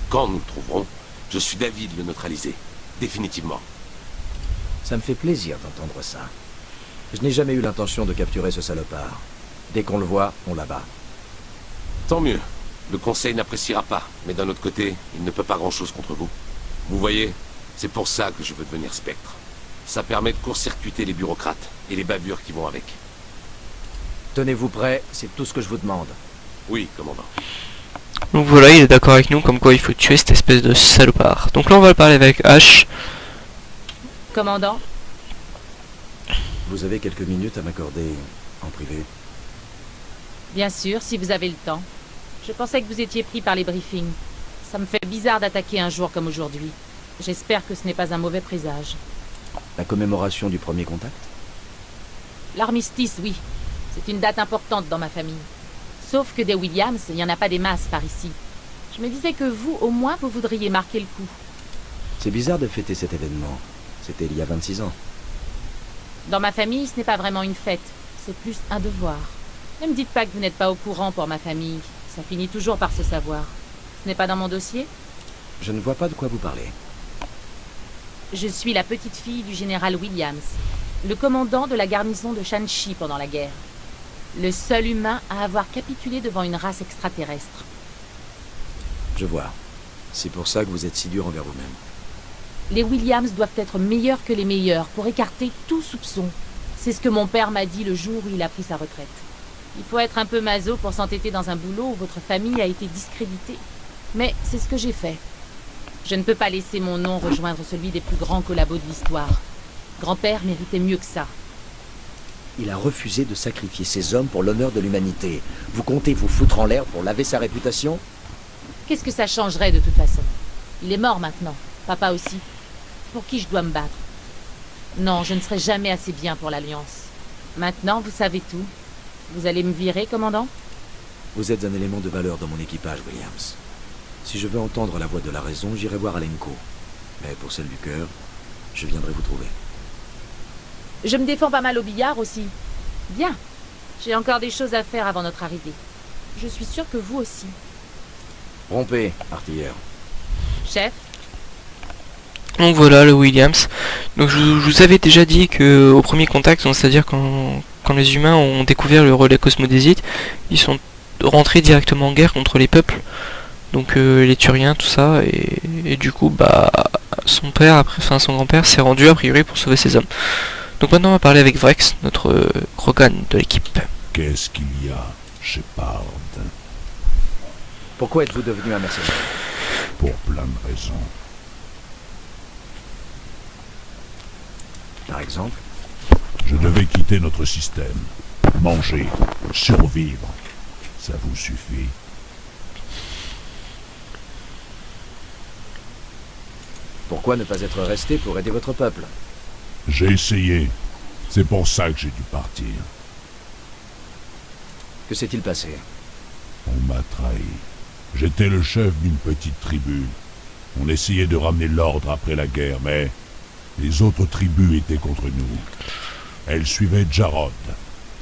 quand nous le trouverons, je suis d'avis de le neutraliser. Définitivement. Ça me fait plaisir d'entendre ça. Je n'ai jamais eu l'intention de capturer ce salopard. Dès qu'on le voit, on l'abat. Tant mieux. Le Conseil n'appréciera pas, mais d'un autre côté, il ne peut pas grand-chose contre vous. Vous voyez, c'est pour ça que je veux devenir Spectre. Ça permet de court-circuiter les bureaucrates et les bavures qui vont avec. Tenez-vous prêts, c'est tout ce que je vous demande. Oui, commandant. Donc voilà, il est d'accord avec nous comme quoi il faut tuer cette espèce de salopard. Donc là on va parler avec Ash. Commandant? Vous avez quelques minutes à m'accorder en privé? Bien sûr, si vous avez le temps. Je pensais que vous étiez pris par les briefings. Ça me fait bizarre d'attaquer un jour comme aujourd'hui. J'espère que ce n'est pas un mauvais présage. La commémoration du premier contact? L'armistice, oui. C'est une date importante dans ma famille. Sauf que des Williams, il n'y en a pas des masses par ici. Je me disais que vous, au moins, vous voudriez marquer le coup. C'est bizarre de fêter cet événement. C'était il y a 26 ans. Dans ma famille, ce n'est pas vraiment une fête. C'est plus un devoir. Ne me dites pas que vous n'êtes pas au courant pour ma famille. Ça finit toujours par se savoir. Ce n'est pas dans mon dossier? Je ne vois pas de quoi vous parlez. Je suis la petite fille du général Williams, le commandant de la garnison de Shanxi pendant la guerre. Le seul humain à avoir capitulé devant une race extraterrestre. Je vois. C'est pour ça que vous êtes si dur envers vous-même. Les Williams doivent être meilleurs que les meilleurs pour écarter tout soupçon. C'est ce que mon père m'a dit le jour où il a pris sa retraite. Il faut être un peu maso pour s'entêter dans un boulot où votre famille a été discréditée. Mais c'est ce que j'ai fait. Je ne peux pas laisser mon nom rejoindre celui des plus grands collabos de l'histoire. Grand-père méritait mieux que ça. Il a refusé de sacrifier ses hommes pour l'honneur de l'humanité. Vous comptez vous foutre en l'air pour laver sa réputation? Qu'est-ce que ça changerait de toute façon? Il est mort maintenant. Papa aussi. Pour qui je dois me battre? Non, je ne serai jamais assez bien pour l'Alliance. Maintenant, vous savez tout. Vous allez me virer, commandant? Vous êtes un élément de valeur dans mon équipage, Williams. Si je veux entendre la voix de la raison, j'irai voir Alenko. Mais pour celle du cœur, je viendrai vous trouver. Je me défends pas mal au billard aussi. Bien. J'ai encore des choses à faire avant notre arrivée. Je suis sûre que vous aussi. Rompez, artilleur. Chef? Donc voilà le Williams. Donc je vous avais déjà dit que au premier contact, donc c'est-à-dire quand les humains ont découvert le relais cosmodésite, ils sont rentrés directement en guerre contre les peuples. Donc les Turiens, tout ça, et du coup bah son grand-père s'est rendu a priori pour sauver ses hommes. Donc maintenant on va parler avec Vrex, notre Krogan de l'équipe. Qu'est-ce qu'il y a, Shepard? Pourquoi êtes-vous devenu un mercenaire? Pour plein de raisons. Par exemple? Je devais quitter notre système. Manger, survivre. Ça vous suffit? Pourquoi ne pas être resté pour aider votre peuple? J'ai essayé. C'est pour ça que j'ai dû partir. Que s'est-il passé? On m'a trahi. J'étais le chef d'une petite tribu. On essayait de ramener l'ordre après la guerre, mais les autres tribus étaient contre nous. Elles suivaient Jarod,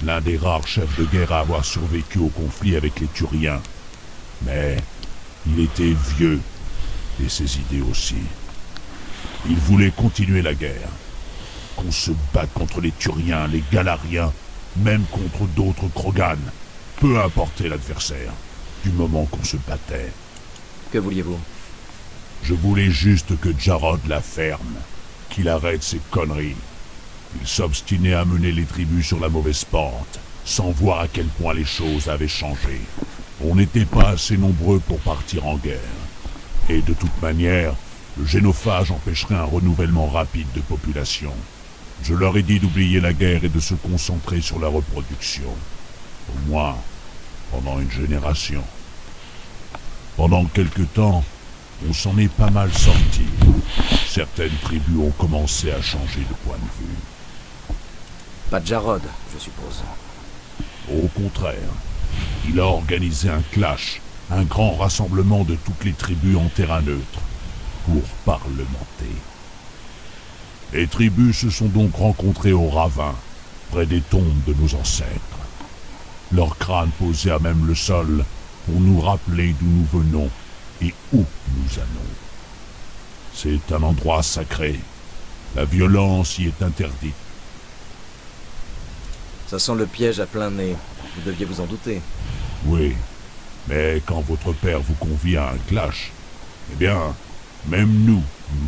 l'un des rares chefs de guerre à avoir survécu au conflit avec les Turiens. Mais il était vieux, et ses idées aussi. Il voulait continuer la guerre. Qu'on se batte contre les Turiens, les Galariens, même contre d'autres Krogan. Peu importait l'adversaire, du moment qu'on se battait. Que vouliez-vous? Je voulais juste que Jarod la ferme, qu'il arrête ses conneries. Il s'obstinait à mener les tribus sur la mauvaise pente, sans voir à quel point les choses avaient changé. On n'était pas assez nombreux pour partir en guerre. Et de toute manière, le génophage empêcherait un renouvellement rapide de population. Je leur ai dit d'oublier la guerre et de se concentrer sur la reproduction. Au moins, pendant une génération. Pendant quelque temps, on s'en est pas mal sorti. Certaines tribus ont commencé à changer de point de vue. Pas de Jarod, je suppose. Au contraire, il a organisé un clash, un grand rassemblement de toutes les tribus en terrain neutre, pour parlementer. Les tribus se sont donc rencontrées au ravin, près des tombes de nos ancêtres. Leurs crânes posés à même le sol pour nous rappeler d'où nous venons et où nous allons. C'est un endroit sacré. La violence y est interdite. Ça sent le piège à plein nez. Vous deviez vous en douter. Oui, mais quand votre père vous convie à un clash, eh bien, même nous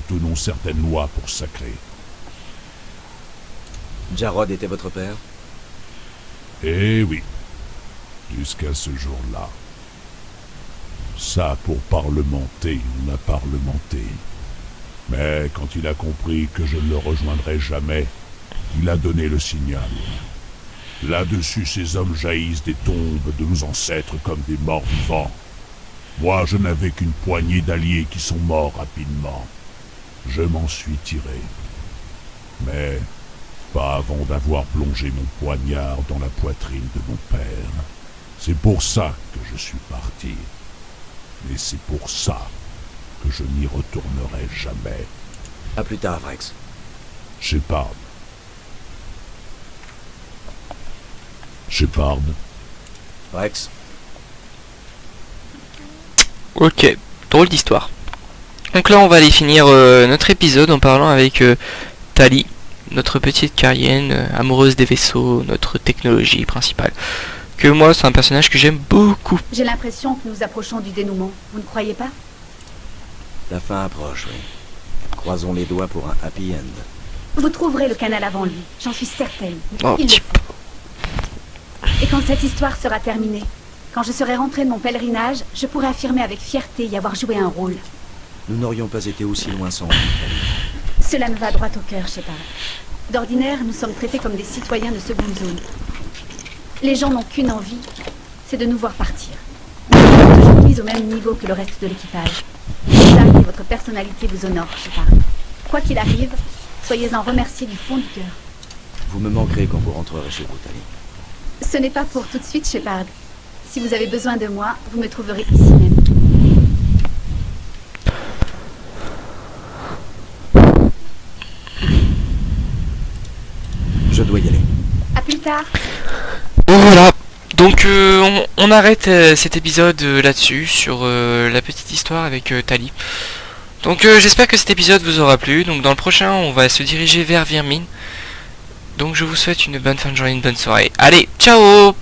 tenons certaines lois pour sacrer. Jarod était votre père? Eh oui, jusqu'à ce jour-là. Ça, pour parlementer, on a parlementé. Mais quand il a compris que je ne le rejoindrais jamais, il a donné le signal. Là-dessus, ces hommes jaillissent des tombes de nos ancêtres comme des morts vivants. Moi, je n'avais qu'une poignée d'alliés qui sont morts rapidement. Je m'en suis tiré. Mais pas avant d'avoir plongé mon poignard dans la poitrine de mon père. C'est pour ça que je suis parti. Et c'est pour ça que je n'y retournerai jamais. À plus tard, Vrex. Shepard. Shepard. Vrex. Ok, drôle d'histoire. Donc là on va aller finir notre épisode en parlant avec Tali, notre petite Carienne amoureuse des vaisseaux, notre technologie principale. Que moi c'est un personnage que j'aime beaucoup. J'ai l'impression que nous approchons du dénouement, vous ne croyez pas? La fin approche, oui. Croisons les doigts pour un happy end. Vous trouverez le canal avant lui, j'en suis certaine. Oh, Il le faut. Et quand cette histoire sera terminée, quand je serai rentrée de mon pèlerinage, je pourrai affirmer avec fierté y avoir joué un rôle. Nous n'aurions pas été aussi loin sans vous. Cela me va droit au cœur, Shepard. D'ordinaire, nous sommes traités comme des citoyens de seconde zone. Les gens n'ont qu'une envie, c'est de nous voir partir. Nous sommes toujours mis au même niveau que le reste de l'équipage. Ça et votre personnalité vous honore, Shepard. Quoi qu'il arrive, soyez-en remerciés du fond du cœur. Vous me manquerez quand vous rentrerez chez vous, Tali. Ce n'est pas pour tout de suite, Shepard. Si vous avez besoin de moi, vous me trouverez ici même. Je dois y aller. À plus tard. Bon voilà, donc on arrête cet épisode là-dessus, sur la petite histoire avec Tali. Donc j'espère que cet épisode vous aura plu. Donc dans le prochain, on va se diriger vers Vermine. Donc je vous souhaite une bonne fin de journée, une bonne soirée. Allez, ciao!